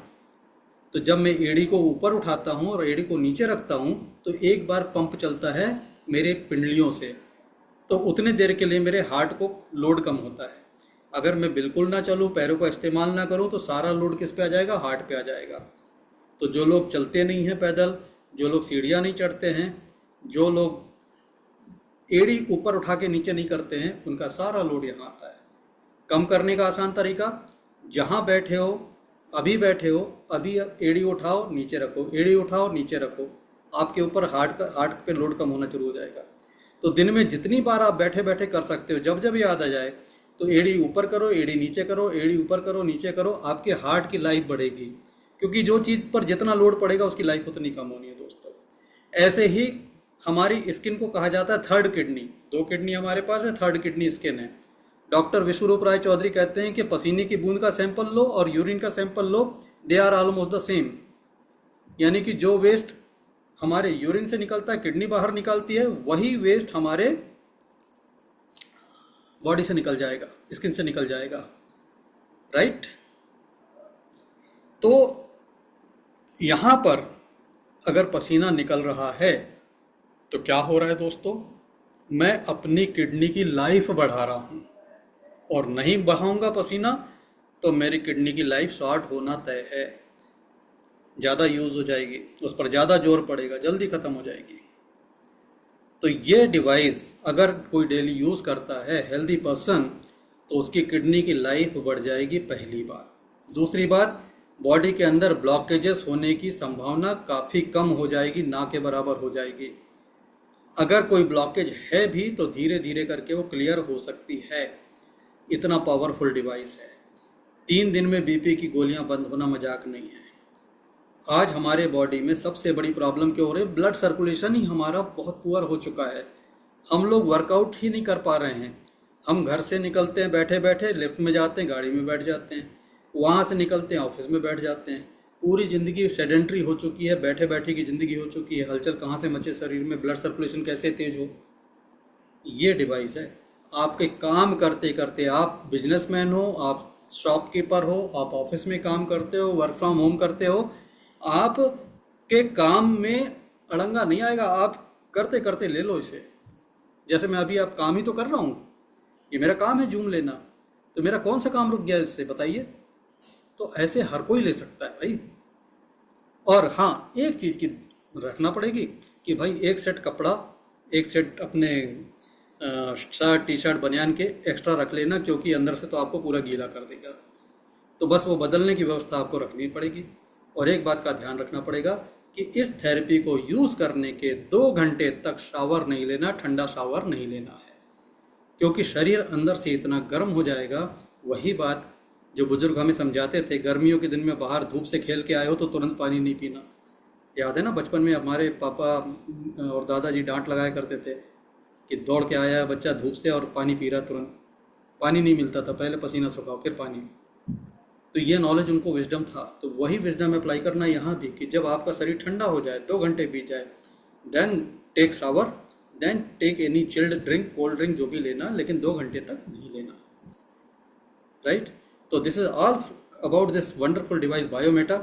तो जब मैं एड़ी को ऊपर उठाता हूँ और एड़ी को नीचे रखता हूँ तो एक बार पंप चलता है मेरे पिंडलियों से, तो उतने देर के लिए मेरे हार्ट को लोड कम होता है। अगर मैं बिल्कुल ना चलूँ, पैरों का इस्तेमाल ना करूँ, तो सारा लोड किस पे आ जाएगा? हार्ट पे आ जाएगा। तो जो लोग चलते नहीं हैं पैदल, जो लोग सीढ़ियाँ नहीं चढ़ते हैं, जो लोग एड़ी ऊपर उठा के नीचे नहीं करते हैं, उनका सारा लोड यहाँ आता है। कम करने का आसान तरीका, जहाँ बैठे हो, अभी बैठे हो, अभी एड़ी उठाओ नीचे रखो, एड़ी उठाओ नीचे रखो, आपके ऊपर हार्ट पे लोड कम होना शुरू हो जाएगा। तो दिन में जितनी बार आप बैठे बैठे कर सकते हो, जब जब याद आ जाए तो एड़ी ऊपर करो, एड़ी नीचे करो, एड़ी ऊपर करो, नीचे करो, आपके हार्ट की लाइफ बढ़ेगी। क्योंकि जो चीज़ पर जितना लोड पड़ेगा उसकी लाइफ उतनी कम होनी है दोस्तों। ऐसे ही हमारी स्किन को कहा जाता है थर्ड किडनी। 2 किडनी हमारे पास है, थर्ड किडनी स्किन है। डॉक्टर विश्वरूप राय चौधरी कहते हैं कि पसीने की बूंद का सैंपल लो और यूरिन का सैंपल लो, they are almost the same. यानी कि जो वेस्ट हमारे यूरिन से निकलता है, किडनी बाहर निकालती है, वही वेस्ट हमारे बॉडी से निकल जाएगा, स्किन से निकल जाएगा, राइट। तो यहां पर अगर पसीना निकल रहा है तो क्या हो रहा है दोस्तों? मैं अपनी किडनी की लाइफ बढ़ा रहा हूं, और नहीं बहाऊंगा पसीना तो मेरी किडनी की लाइफ शॉर्ट होना तय है, ज़्यादा यूज़ हो जाएगी, उस पर ज़्यादा जोर पड़ेगा, जल्दी ख़त्म हो जाएगी। तो ये डिवाइस अगर कोई डेली यूज़ करता है हेल्दी पर्सन, तो उसकी किडनी की लाइफ बढ़ जाएगी, पहली बात। दूसरी बात, बॉडी के अंदर ब्लॉकेजेस होने की संभावना काफ़ी कम हो जाएगी, ना के बराबर हो जाएगी। अगर कोई ब्लॉकेज है भी तो धीरे धीरे करके वो क्लियर हो सकती है। इतना पावरफुल डिवाइस है। 3 दिन में बीपी की गोलियां बंद होना मजाक नहीं है। आज हमारे बॉडी में सबसे बड़ी प्रॉब्लम क्या हो रही है? ब्लड सर्कुलेशन ही हमारा बहुत पुअर हो चुका है। हम लोग वर्कआउट ही नहीं कर पा रहे हैं। हम घर से निकलते हैं बैठे बैठे, लिफ्ट में जाते हैं, गाड़ी में बैठ जाते हैं, वहाँ से निकलते हैं ऑफिस में बैठ जाते हैं। पूरी ज़िंदगी सेडेंट्री हो चुकी है, बैठे बैठे की ज़िंदगी हो चुकी है। हलचल कहाँ से मचे शरीर में? ब्लड सर्कुलेशन कैसे तेज हो? ये डिवाइस है। आपके काम करते करते, आप बिजनेसमैन हो, आप शॉपकीपर हो, आप ऑफिस में काम करते हो, वर्क फ्रॉम होम करते हो, आप के काम में अड़ंगा नहीं आएगा। आप करते करते ले लो इसे। जैसे मैं अभी आप काम ही तो कर रहा हूँ, ये मेरा काम है जूम लेना, तो मेरा कौन सा काम रुक गया इससे बताइए? तो ऐसे हर कोई ले सकता है भाई। और हाँ, एक चीज़ की रखना पड़ेगी कि भाई एक सेट कपड़ा, एक सेट अपने शर्ट टी शर्ट बनियान के एक्स्ट्रा रख लेना, क्योंकि अंदर से तो आपको पूरा गीला कर देगा। तो बस वो बदलने की व्यवस्था आपको रखनी पड़ेगी। और एक बात का ध्यान रखना पड़ेगा कि इस थेरेपी को यूज़ करने के 2 घंटे तक शावर नहीं लेना, ठंडा शावर नहीं लेना है, क्योंकि शरीर अंदर से इतना गर्म हो जाएगा। वही बात जो बुजुर्ग हमें समझाते थे, गर्मियों के दिन में बाहर धूप से खेल के आए हो तो तुरंत पानी नहीं पीना। याद है ना, बचपन में हमारे पापा और दादाजी डांट लगाया करते थे कि दौड़ के आया है बच्चा धूप से और पानी पी रहा, तुरंत पानी नहीं मिलता था, पहले पसीना सुखाओ फिर पानी। तो ये नॉलेज उनको विजडम था। तो वही विजडम अप्लाई करना यहाँ भी, कि जब आपका शरीर ठंडा हो जाए, 2 घंटे बीत जाए, then take shower, then take any chilled drink, cold drink जो भी लेना, लेकिन 2 घंटे तक नहीं लेना, राइट। तो this is all about this wonderful device Biometa.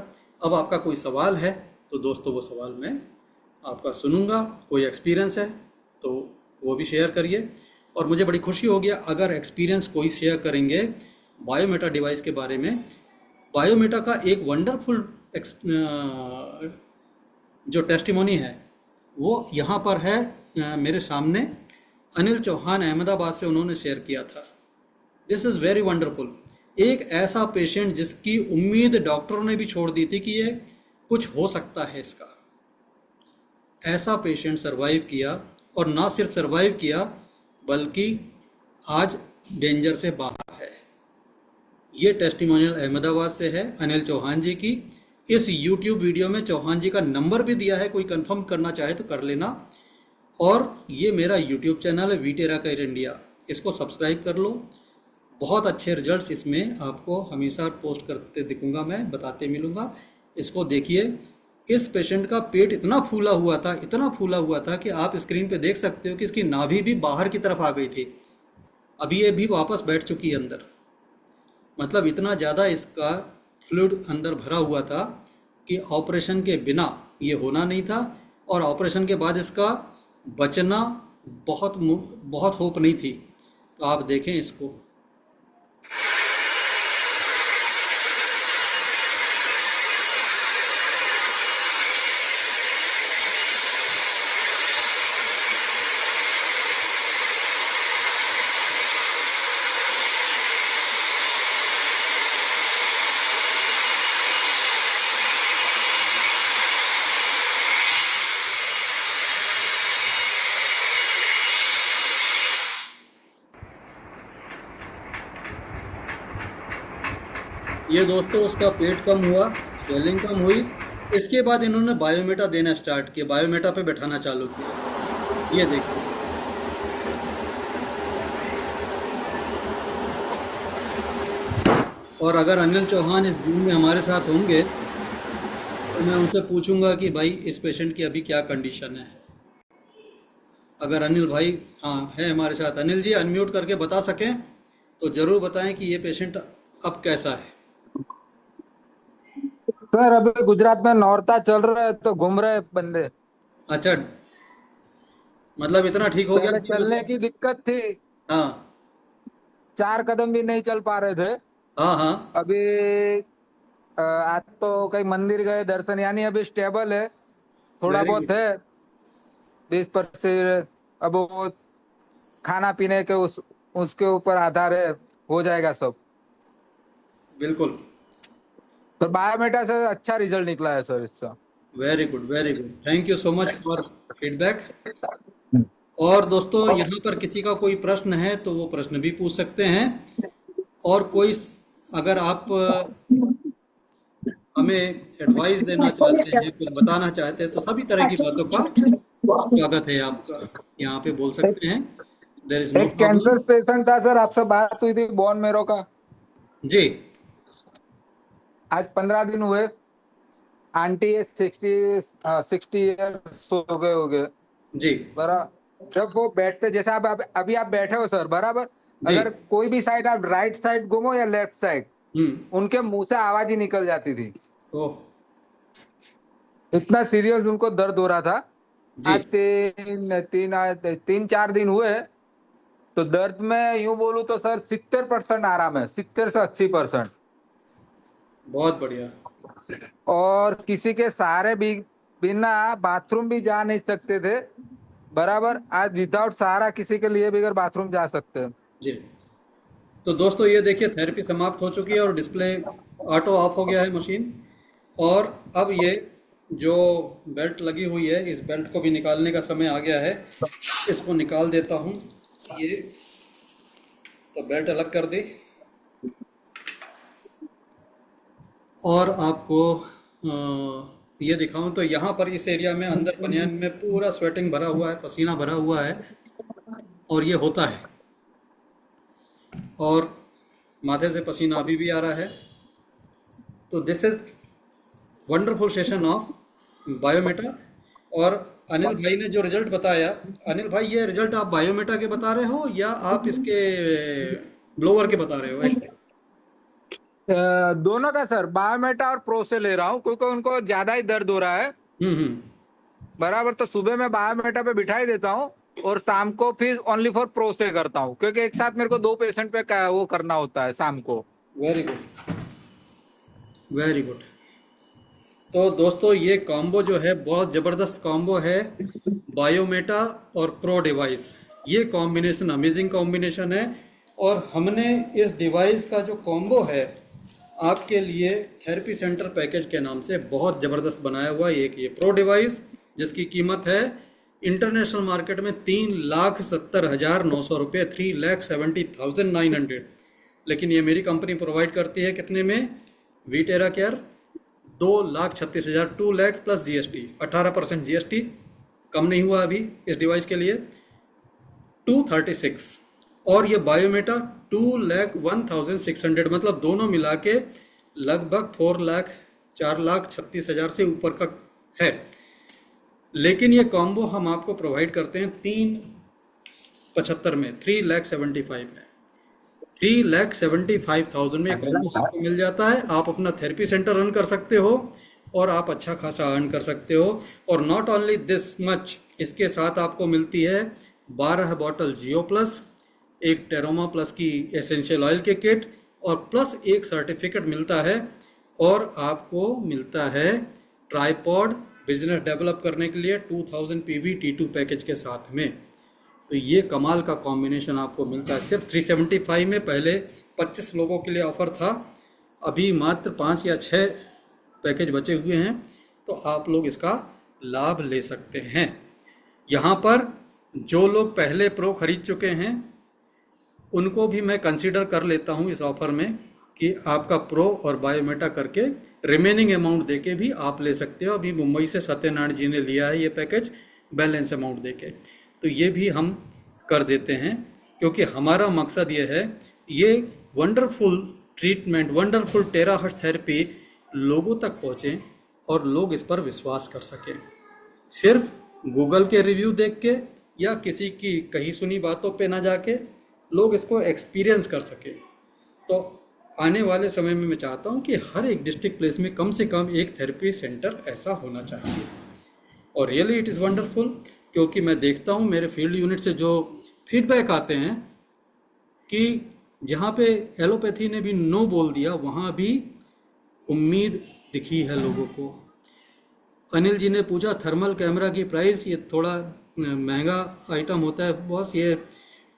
अब आपका कोई सवाल है तो दोस्तों वो सवाल मैं आपका सुनूंगा। कोई एक्सपीरियंस है तो वो भी शेयर करिए, और मुझे बड़ी खुशी होगी अगर एक्सपीरियंस कोई शेयर करेंगे बायोमेटा डिवाइस के बारे में। बायोमेटा का एक वंडरफुल जो टेस्टिमोनी है वो यहाँ पर है मेरे सामने। अनिल चौहान अहमदाबाद से उन्होंने शेयर किया था। This is very wonderful. एक ऐसा पेशेंट जिसकी उम्मीद डॉक्टरों ने भी छोड़ दी थी कि ये कुछ हो सकता है इसका, ऐसा पेशेंट सरवाइव किया, और ना सिर्फ सरवाइव किया बल्कि आज डेंजर से बाहर है। ये टेस्टिमोनियल अहमदाबाद से है अनिल चौहान जी की। इस YouTube वीडियो में चौहान जी का नंबर भी दिया है, कोई कंफर्म करना चाहे तो कर लेना। और ये मेरा YouTube चैनल है वीटेरा केयर इंडिया, इसको सब्सक्राइब कर लो। बहुत अच्छे रिजल्ट्स इसमें आपको हमेशा पोस्ट करते दिखूंगा, मैं बताते मिलूंगा। इसको देखिए, इस पेशेंट का पेट इतना फूला हुआ था, इतना फूला हुआ था कि आप स्क्रीन पे देख सकते हो कि इसकी नाभि भी बाहर की तरफ आ गई थी। अभी ये भी वापस बैठ चुकी है अंदर। मतलब इतना ज़्यादा इसका फ्लूइड अंदर भरा हुआ था कि ऑपरेशन के बिना ये होना नहीं था, और ऑपरेशन के बाद इसका बचना बहुत बहुत होप नहीं थी। तो आप देखें इसको। ये दोस्तों उसका पेट कम हुआ, स्वेलिंग कम हुई। इसके बाद इन्होंने बायोमेटा देना स्टार्ट किया, बायोमेटा पे बैठाना चालू किया। ये देखिए, और अगर अनिल चौहान इस जून में हमारे साथ होंगे तो मैं उनसे पूछूंगा कि भाई इस पेशेंट की अभी क्या कंडीशन है। अगर अनिल भाई हाँ है हमारे साथ, अनिल जी अनम्यूट करके बता सकें तो ज़रूर बताएं कि ये पेशेंट अब कैसा है। सर अभी गुजरात में नौरता चल रहा है तो घूम रहे बंदे। अच्छा, मतलब इतना ठीक हो गया पहले कि चलने की दिक्कत थी, हाँ 4 कदम भी नहीं चल पा रहे थे। हाँ हाँ, अभी आज तो कहीं मंदिर गए दर्शन, यानी अभी स्टेबल है, थोड़ा वेरी बहुत गुड। है 20%। अब वो खाना पीने के उसके ऊपर आधार है, हो जाएगा सब। बिल्कुल, पर बायोमेटा से अच्छा रिजल्ट निकला है सर इसका। Very good very good. Thank you so much for feedback. और दोस्तों यहाँ पर किसी का कोई प्रश्न है तो वो प्रश्न भी पूछ सकते हैं, और कोई अगर आप हमें एडवाइस देना चाहते हैं, कुछ बताना चाहते हैं, तो सभी तरह की बातों का स्वागत है आपका। यहाँ पे बोल सकते हैं, देयर इज नो एक प्रॉब्लम। कैंसर पेशेंट था सर, आपसे बात हुई थी बोन मेरो का। जी आज 15 दिन हुए। आंटी 60 ईयर्स हो गए। जी जब वो बैठते, जैसे आप अभी आप बैठे हो सर, बराबर, जी। अगर कोई भी साइड आप राइट साइड घूमो या लेफ्ट साइड, उनके मुंह से आवाज ही निकल जाती थी। ओह इतना सीरियस उनको दर्द हो रहा था। जी, आज 3-4 दिन हुए, तो दर्द में यूं बोलूं तो सर 70% आराम है, 70 से 80%। बहुत बढ़िया। और किसी के सहारे भी बिना बाथरूम भी जा नहीं सकते थे, बराबर, आज विदाउट सहारा किसी के लिए भी अगर बाथरूम जा सकते हैं। जी, तो दोस्तों ये देखिए थेरेपी समाप्त हो चुकी है और डिस्प्ले ऑटो ऑफ हो गया है मशीन। और अब ये जो बेल्ट लगी हुई है, इस बेल्ट को भी निकालने का समय आ गया है। इसको निकाल देता हूँ। ये तो बेल्ट अलग कर दी, और आपको ये दिखाऊं तो यहाँ पर इस एरिया में अंदर बनियान में पूरा स्वेटिंग भरा हुआ है, पसीना भरा हुआ है, और ये होता है। और माथे से पसीना अभी भी आ रहा है। तो this is wonderful session of Biometa. और अनिल भाई ने जो रिजल्ट बताया, अनिल भाई ये रिजल्ट आप बायोमेटा के बता रहे हो या आप इसके ब्लोअर के बता रहे हो? दोनों का सर, बायोमेटा और प्रो से ले रहा हूँ, क्योंकि उनको ज्यादा ही दर्द हो रहा है, बराबर। तो सुबह मैं बायोमेटा पे बिठाई देता हूँ और शाम को फिर ओनली फॉर प्रो से करता हूँ, क्योंकि एक साथ मेरे को 2 पेशेंट पे वो करना होता है शाम को। Very good very good. तो दोस्तों ये कॉम्बो जो है बहुत ज़बरदस्त कॉम्बो है, बायोमेटा और प्रो डिवाइस। ये कॉम्बिनेशन अमेजिंग कॉम्बिनेशन है, और हमने इस डिवाइस का जो कॉम्बो है आपके लिए थेरेपी सेंटर पैकेज के नाम से बहुत ज़बरदस्त बनाया हुआ है। एक ये प्रो डिवाइस जिसकी कीमत है इंटरनेशनल मार्केट में 3,70,900 रुपये, 3,70,900। लेकिन ये मेरी कंपनी प्रोवाइड करती है कितने में? Vitera care 2,36,000, 2 lakh plus GST, 18% GST कम नहीं हुआ अभी इस डिवाइस के लिए, 236। और ये बायोमेटा 2,01,600, मतलब दोनों मिला के लगभग 4,36,000 से ऊपर का है। लेकिन ये कॉम्बो हम आपको प्रोवाइड करते हैं 375 में, 3,75,000 में, 3,75,000 में कॉम्बो आपको मिल जाता है। आप अपना थेरेपी सेंटर रन कर सकते हो और आप अच्छा खासा अर्न कर सकते हो। और नॉट ओनली दिस मच, इसके साथ आपको मिलती है 12 बॉटल जियो प्लस, एक टेरोमा प्लस की एसेंशियल ऑयल के किट, और प्लस एक सर्टिफिकेट मिलता है, और आपको मिलता है ट्राइपॉड बिजनेस डेवलप करने के लिए 2000 PV T2 पैकेज के साथ में। तो ये कमाल का कॉम्बिनेशन आपको मिलता है सिर्फ 375 में। पहले 25 लोगों के लिए ऑफर था, अभी मात्र 5 या 6 पैकेज बचे हुए हैं, तो आप लोग इसका लाभ ले सकते हैं। यहाँ पर जो लोग पहले प्रो खरीद चुके हैं उनको भी मैं कंसीडर कर लेता हूँ इस ऑफर में कि आपका प्रो और बायोमेटा करके रिमेनिंग अमाउंट देके भी आप ले सकते हो। अभी मुंबई से सत्यनारायण जी ने लिया है ये पैकेज बैलेंस अमाउंट देके, तो ये भी हम कर देते हैं, क्योंकि हमारा मकसद ये है ये wonderful treatment, wonderful terahertz therapy लोगों तक पहुँचे और लोग इस पर विश्वास कर सकें। सिर्फ गूगल के रिव्यू देख के या किसी की कही सुनी बातों पे ना जाके लोग इसको एक्सपीरियंस कर सकें। तो आने वाले समय में मैं चाहता हूँ कि हर एक डिस्ट्रिक्ट प्लेस में कम से कम एक थेरेपी सेंटर ऐसा होना चाहिए। और रियली इट इज़ वंडरफुल, क्योंकि मैं देखता हूँ मेरे फील्ड यूनिट से जो फीडबैक आते हैं कि जहाँ पे एलोपैथी ने भी नो बोल दिया वहाँ भी उम्मीद दिखी है लोगों को। अनिल जी ने पूछा थर्मल कैमरा की प्राइस, ये थोड़ा महंगा आइटम होता है बॉस। ये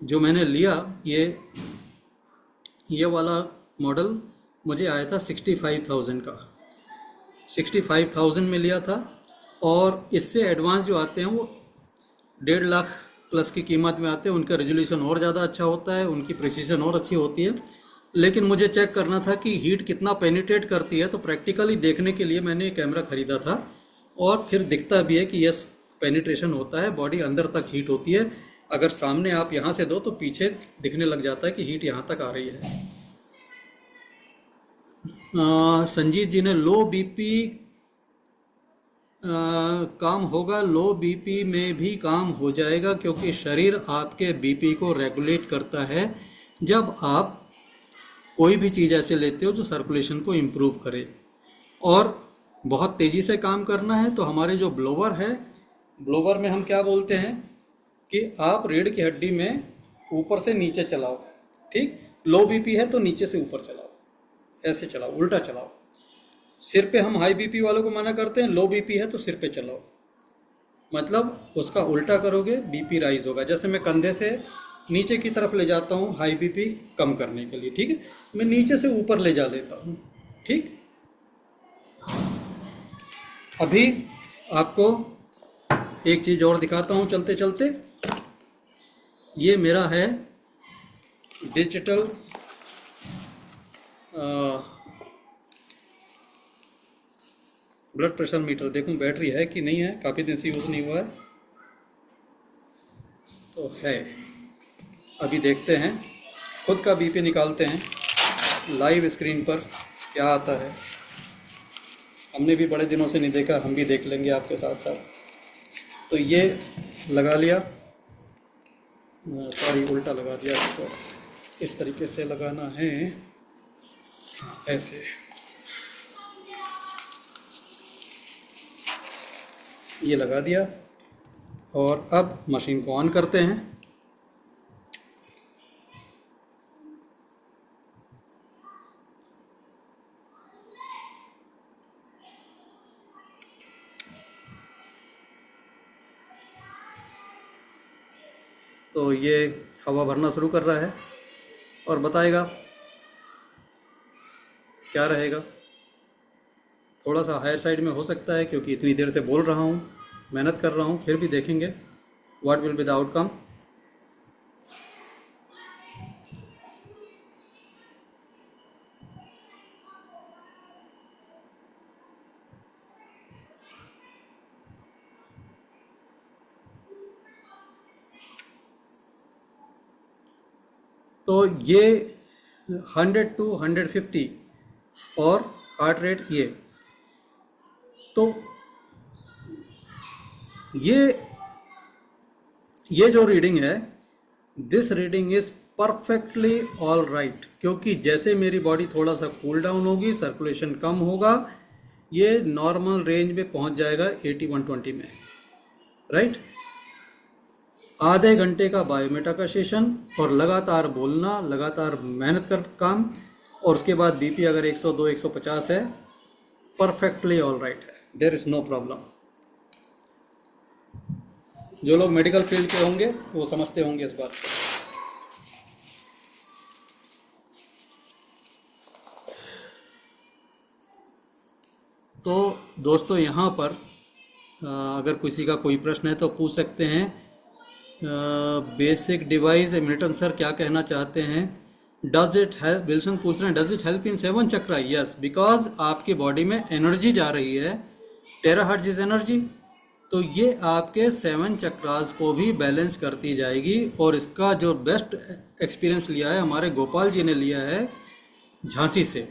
जो मैंने लिया ये वाला मॉडल मुझे आया था 65,000 का, 65,000 में लिया था। और इससे एडवांस जो आते हैं वो 1.5 लाख प्लस की कीमत में आते हैं। उनका रेजोल्यूशन और ज़्यादा अच्छा होता है, उनकी प्रिसीजन और अच्छी होती है। लेकिन मुझे चेक करना था कि हीट कितना पेनिट्रेट करती है, तो प्रैक्टिकली देखने के लिए मैंने कैमरा ख़रीदा था। और फिर दिखता भी है कि यस पेनिट्रेशन होता है, बॉडी अंदर तक हीट होती है। अगर सामने आप यहाँ से दो तो पीछे दिखने लग जाता है कि हीट यहाँ तक आ रही है। संजीत जी ने लो बीपी काम होगा, लो बीपी में भी काम हो जाएगा, क्योंकि शरीर आपके बीपी को रेगुलेट करता है जब आप कोई भी चीज़ ऐसे लेते हो जो सर्कुलेशन को इम्प्रूव करे। और बहुत तेज़ी से काम करना है तो हमारे जो ब्लोवर है, ब्लोवर में हम क्या बोलते हैं कि आप रीढ़ की हड्डी में ऊपर से नीचे चलाओ, ठीक। लो बीपी है तो नीचे से ऊपर चलाओ, ऐसे चलाओ, उल्टा चलाओ। सिर पे हम हाई बीपी वालों को मना करते हैं, लो बीपी है तो सिर पे चलाओ, मतलब उसका उल्टा करोगे बीपी राइज होगा। जैसे मैं कंधे से नीचे की तरफ ले जाता हूँ हाई बीपी कम करने के लिए, ठीक है, मैं नीचे से ऊपर ले जा लेता हूँ, ठीक। अभी आपको एक चीज़ और दिखाता हूँ चलते चलते। ये मेरा है डिजिटल ब्लड प्रेशर मीटर। देखूं बैटरी है कि नहीं है, काफ़ी दिन से यूज़ नहीं हुआ है तो है। अभी देखते हैं, खुद का बीपी निकालते हैं लाइव स्क्रीन पर क्या आता है। हमने भी बड़े दिनों से नहीं देखा, हम भी देख लेंगे आपके साथ साथ। तो ये लगा लिया, सॉरी उल्टा लगा दिया, इसको इस तरीके से लगाना है, ऐसे। ये लगा दिया और अब मशीन को ऑन करते हैं। तो ये हवा भरना शुरू कर रहा है और बताएगा क्या रहेगा। थोड़ा सा हायर साइड में हो सकता है क्योंकि इतनी देर से बोल रहा हूँ, मेहनत कर रहा हूँ, फिर भी देखेंगे what will be the outcome. तो ये 100 to 150 और हार्ट रेट ये। तो ये जो रीडिंग है, this reading is perfectly all right, क्योंकि जैसे मेरी बॉडी थोड़ा सा कूल डाउन होगी, सर्कुलेशन कम होगा, ये नॉर्मल रेंज में पहुंच जाएगा 80-120 में, राइट। आधे घंटे का बायोमेटा का सेशन और लगातार बोलना, लगातार मेहनत कर काम, और उसके बाद बीपी अगर 102 150 है, परफेक्टली ऑल राइट है, देयर इज नो प्रॉब्लम। जो लोग मेडिकल फील्ड के होंगे वो समझते होंगे इस बात को। तो दोस्तों यहाँ पर अगर किसी का कोई प्रश्न है तो पूछ सकते हैं। बेसिक डिवाइस, मिल्टन सर क्या कहना चाहते हैं? डज इट हेल्प, विल्सन पूछ रहे हैं, does it help in 7 chakra? Yes, because आपकी बॉडी में एनर्जी जा रही है, टेराहर्ट्ज इज एनर्जी, तो ये आपके 7 चक्रास को भी बैलेंस करती जाएगी। और इसका जो बेस्ट एक्सपीरियंस लिया है हमारे गोपाल जी ने लिया है झांसी से,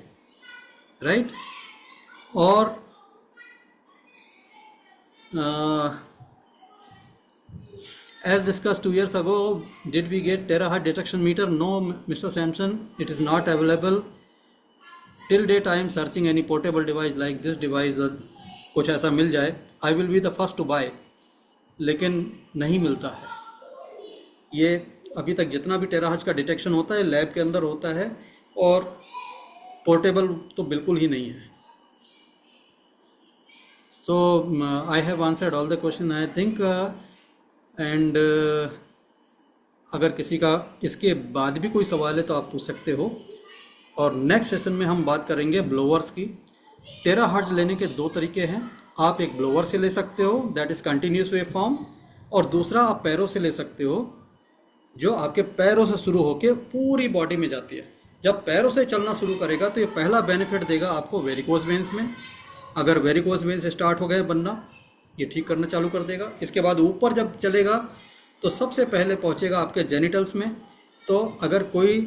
राइट। और as discussed 2 years ago, did we get terahertz detection meter? No, Mr. Sampson, it is not available till date. I am searching any portable device like this device, कुछ ऐसा मिल जाए, I will be the first to buy, लेकिन नहीं मिलता है। ये अभी तक जितना भी टेराहर्ट्ज का डिटेक्शन होता है लैब के अंदर होता है, और पोर्टेबल तो बिल्कुल ही नहीं है। So I have answered all the question I think, and अगर किसी का इसके बाद भी कोई सवाल है तो आप पूछ सकते हो। और नेक्स्ट सेशन में हम बात करेंगे ब्लोअर्स की। टेराहर्ट्ज लेने के 2 तरीके हैं। आप एक ब्लोअर से ले सकते हो, that is continuous wave form, और दूसरा आप पैरों से ले सकते हो, जो आपके पैरों से शुरू होकर पूरी बॉडी में जाती है। जब पैरों से चलना शुरू करेगा तो ये पहला बेनिफिट देगा आपको वेरिकोज वेंस में। अगर वेरिकोज वेंस स्टार्ट हो गए बनना, ये ठीक करना चालू कर देगा। इसके बाद ऊपर जब चलेगा तो सबसे पहले पहुंचेगा आपके जेनिटल्स में। तो अगर कोई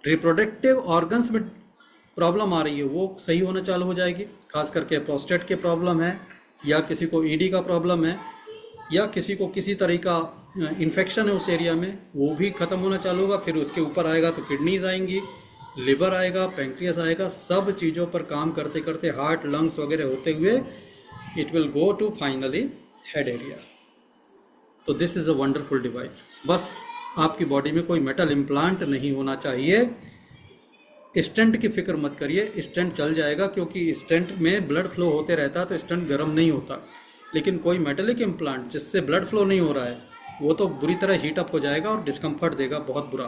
रिप्रोडक्टिव ऑर्गन्स में प्रॉब्लम आ रही है वो सही होना चालू हो जाएगी, खास करके प्रोस्टेट के प्रॉब्लम है, या किसी को ईडी का प्रॉब्लम है, या किसी को किसी तरह का इन्फेक्शन है उस एरिया में, वो भी ख़त्म होना चालू होगा। फिर उसके ऊपर आएगा तो किडनीज आएंगी, लिवर आएगा, पैंक्रियास आएगा, सब चीज़ों पर काम करते करते हार्ट, लंग्स वगैरह होते हुए it will go to finally head area. तो this is a wonderful device. बस आपकी बॉडी में कोई मेटल इम्प्लांट नहीं होना चाहिए। स्टेंट की फिक्र मत करिए, स्टेंट चल जाएगा, क्योंकि स्टेंट में ब्लड फ्लो होते रहता है तो स्टेंट गर्म नहीं होता। लेकिन कोई मेटलिक इम्प्लांट जिससे ब्लड फ्लो नहीं हो रहा है वो तो बुरी तरह हीट अप हो जाएगा और डिस्कम्फर्ट देगा बहुत बुरा।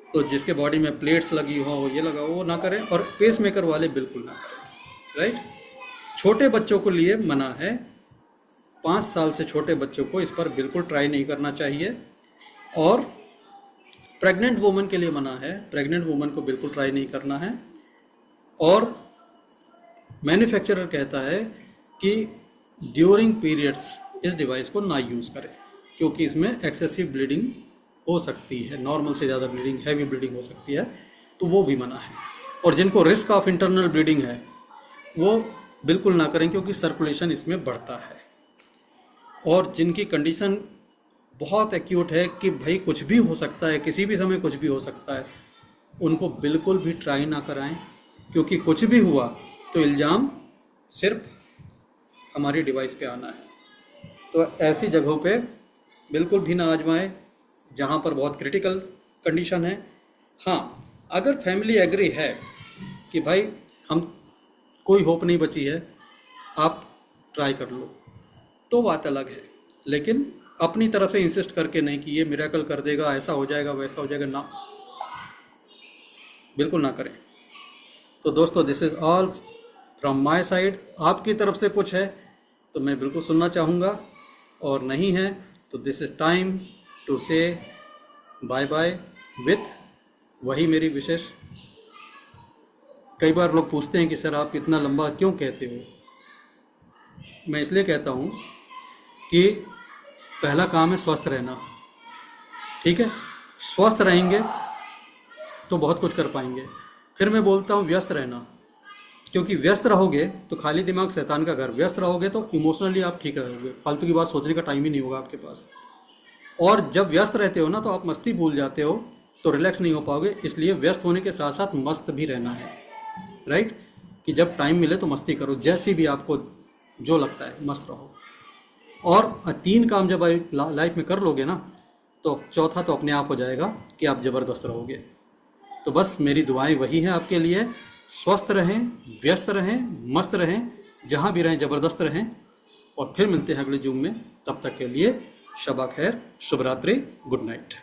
तो जिसके बॉडी में प्लेट्स लगी हो, ये लगा हो, वो ना करें, और पेस मेकर वाले बिल्कुल ना करें, राइट। छोटे बच्चों को लिए मना है, 5 साल से छोटे बच्चों को इस पर बिल्कुल ट्राई नहीं करना चाहिए। और प्रेग्नेंट वुमन के लिए मना है, प्रेग्नेंट वुमन को बिल्कुल ट्राई नहीं करना है। और मैन्युफैक्चरर कहता है कि ड्यूरिंग पीरियड्स इस डिवाइस को ना यूज़ करें, क्योंकि इसमें एक्सेसिव ब्लीडिंग हो सकती है, नॉर्मल से ज़्यादा ब्लीडिंग, हैवी ब्लीडिंग हो सकती है, तो वो भी मना है। और जिनको रिस्क ऑफ इंटरनल ब्लीडिंग है वो बिल्कुल ना करें, क्योंकि सर्कुलेशन इसमें बढ़ता है। और जिनकी कंडीशन बहुत एक्यूट है कि भाई कुछ भी हो सकता है, किसी भी समय कुछ भी हो सकता है, उनको बिल्कुल भी ट्राई ना कराएं, क्योंकि कुछ भी हुआ तो इल्ज़ाम सिर्फ हमारी डिवाइस पे आना है। तो ऐसी जगहों पे बिल्कुल भी ना आजमाएं जहाँ पर बहुत क्रिटिकल कंडीशन है। हाँ, अगर फैमिली एग्री है कि भाई हम कोई होप नहीं बची है, आप ट्राई कर लो, तो बात अलग है। लेकिन अपनी तरफ से इंसिस्ट करके नहीं कि ये मिरेकल कर देगा, ऐसा हो जाएगा, वैसा हो जाएगा, ना, बिल्कुल ना करें। तो दोस्तों, this is all from my side. आपकी तरफ से कुछ है तो मैं बिल्कुल सुनना चाहूँगा, और नहीं है तो दिस इज़ टाइम टू से बाय बाय विथ वही मेरी विशेष। कई बार लोग पूछते हैं कि सर आप इतना लंबा क्यों कहते हो। मैं इसलिए कहता हूँ कि पहला काम है स्वस्थ रहना, ठीक है। स्वस्थ रहेंगे तो बहुत कुछ कर पाएंगे। फिर मैं बोलता हूँ व्यस्त रहना, क्योंकि व्यस्त रहोगे तो खाली दिमाग शैतान का घर, व्यस्त रहोगे तो इमोशनली आप ठीक रहोगे, फालतू की बात सोचने का टाइम ही नहीं होगा आपके पास। और जब व्यस्त रहते हो ना तो आप मस्ती भूल जाते हो, तो रिलैक्स नहीं हो पाओगे। इसलिए व्यस्त होने के साथ साथ मस्त भी रहना है, राइट, कि जब टाइम मिले तो मस्ती करो, जैसी भी आपको जो लगता है मस्त रहो। और 3 काम जब आप लाइफ में कर लोगे ना तो चौथा तो अपने आप हो जाएगा कि आप ज़बरदस्त रहोगे। तो बस मेरी दुआएं वही हैं आपके लिए, स्वस्थ रहें, व्यस्त रहें, मस्त रहें, जहाँ भी रहें ज़बरदस्त रहें। और फिर मिलते हैं अगले जूम में, तब तक के लिए शबा खैर, शुभ रात्रि, गुड नाइट।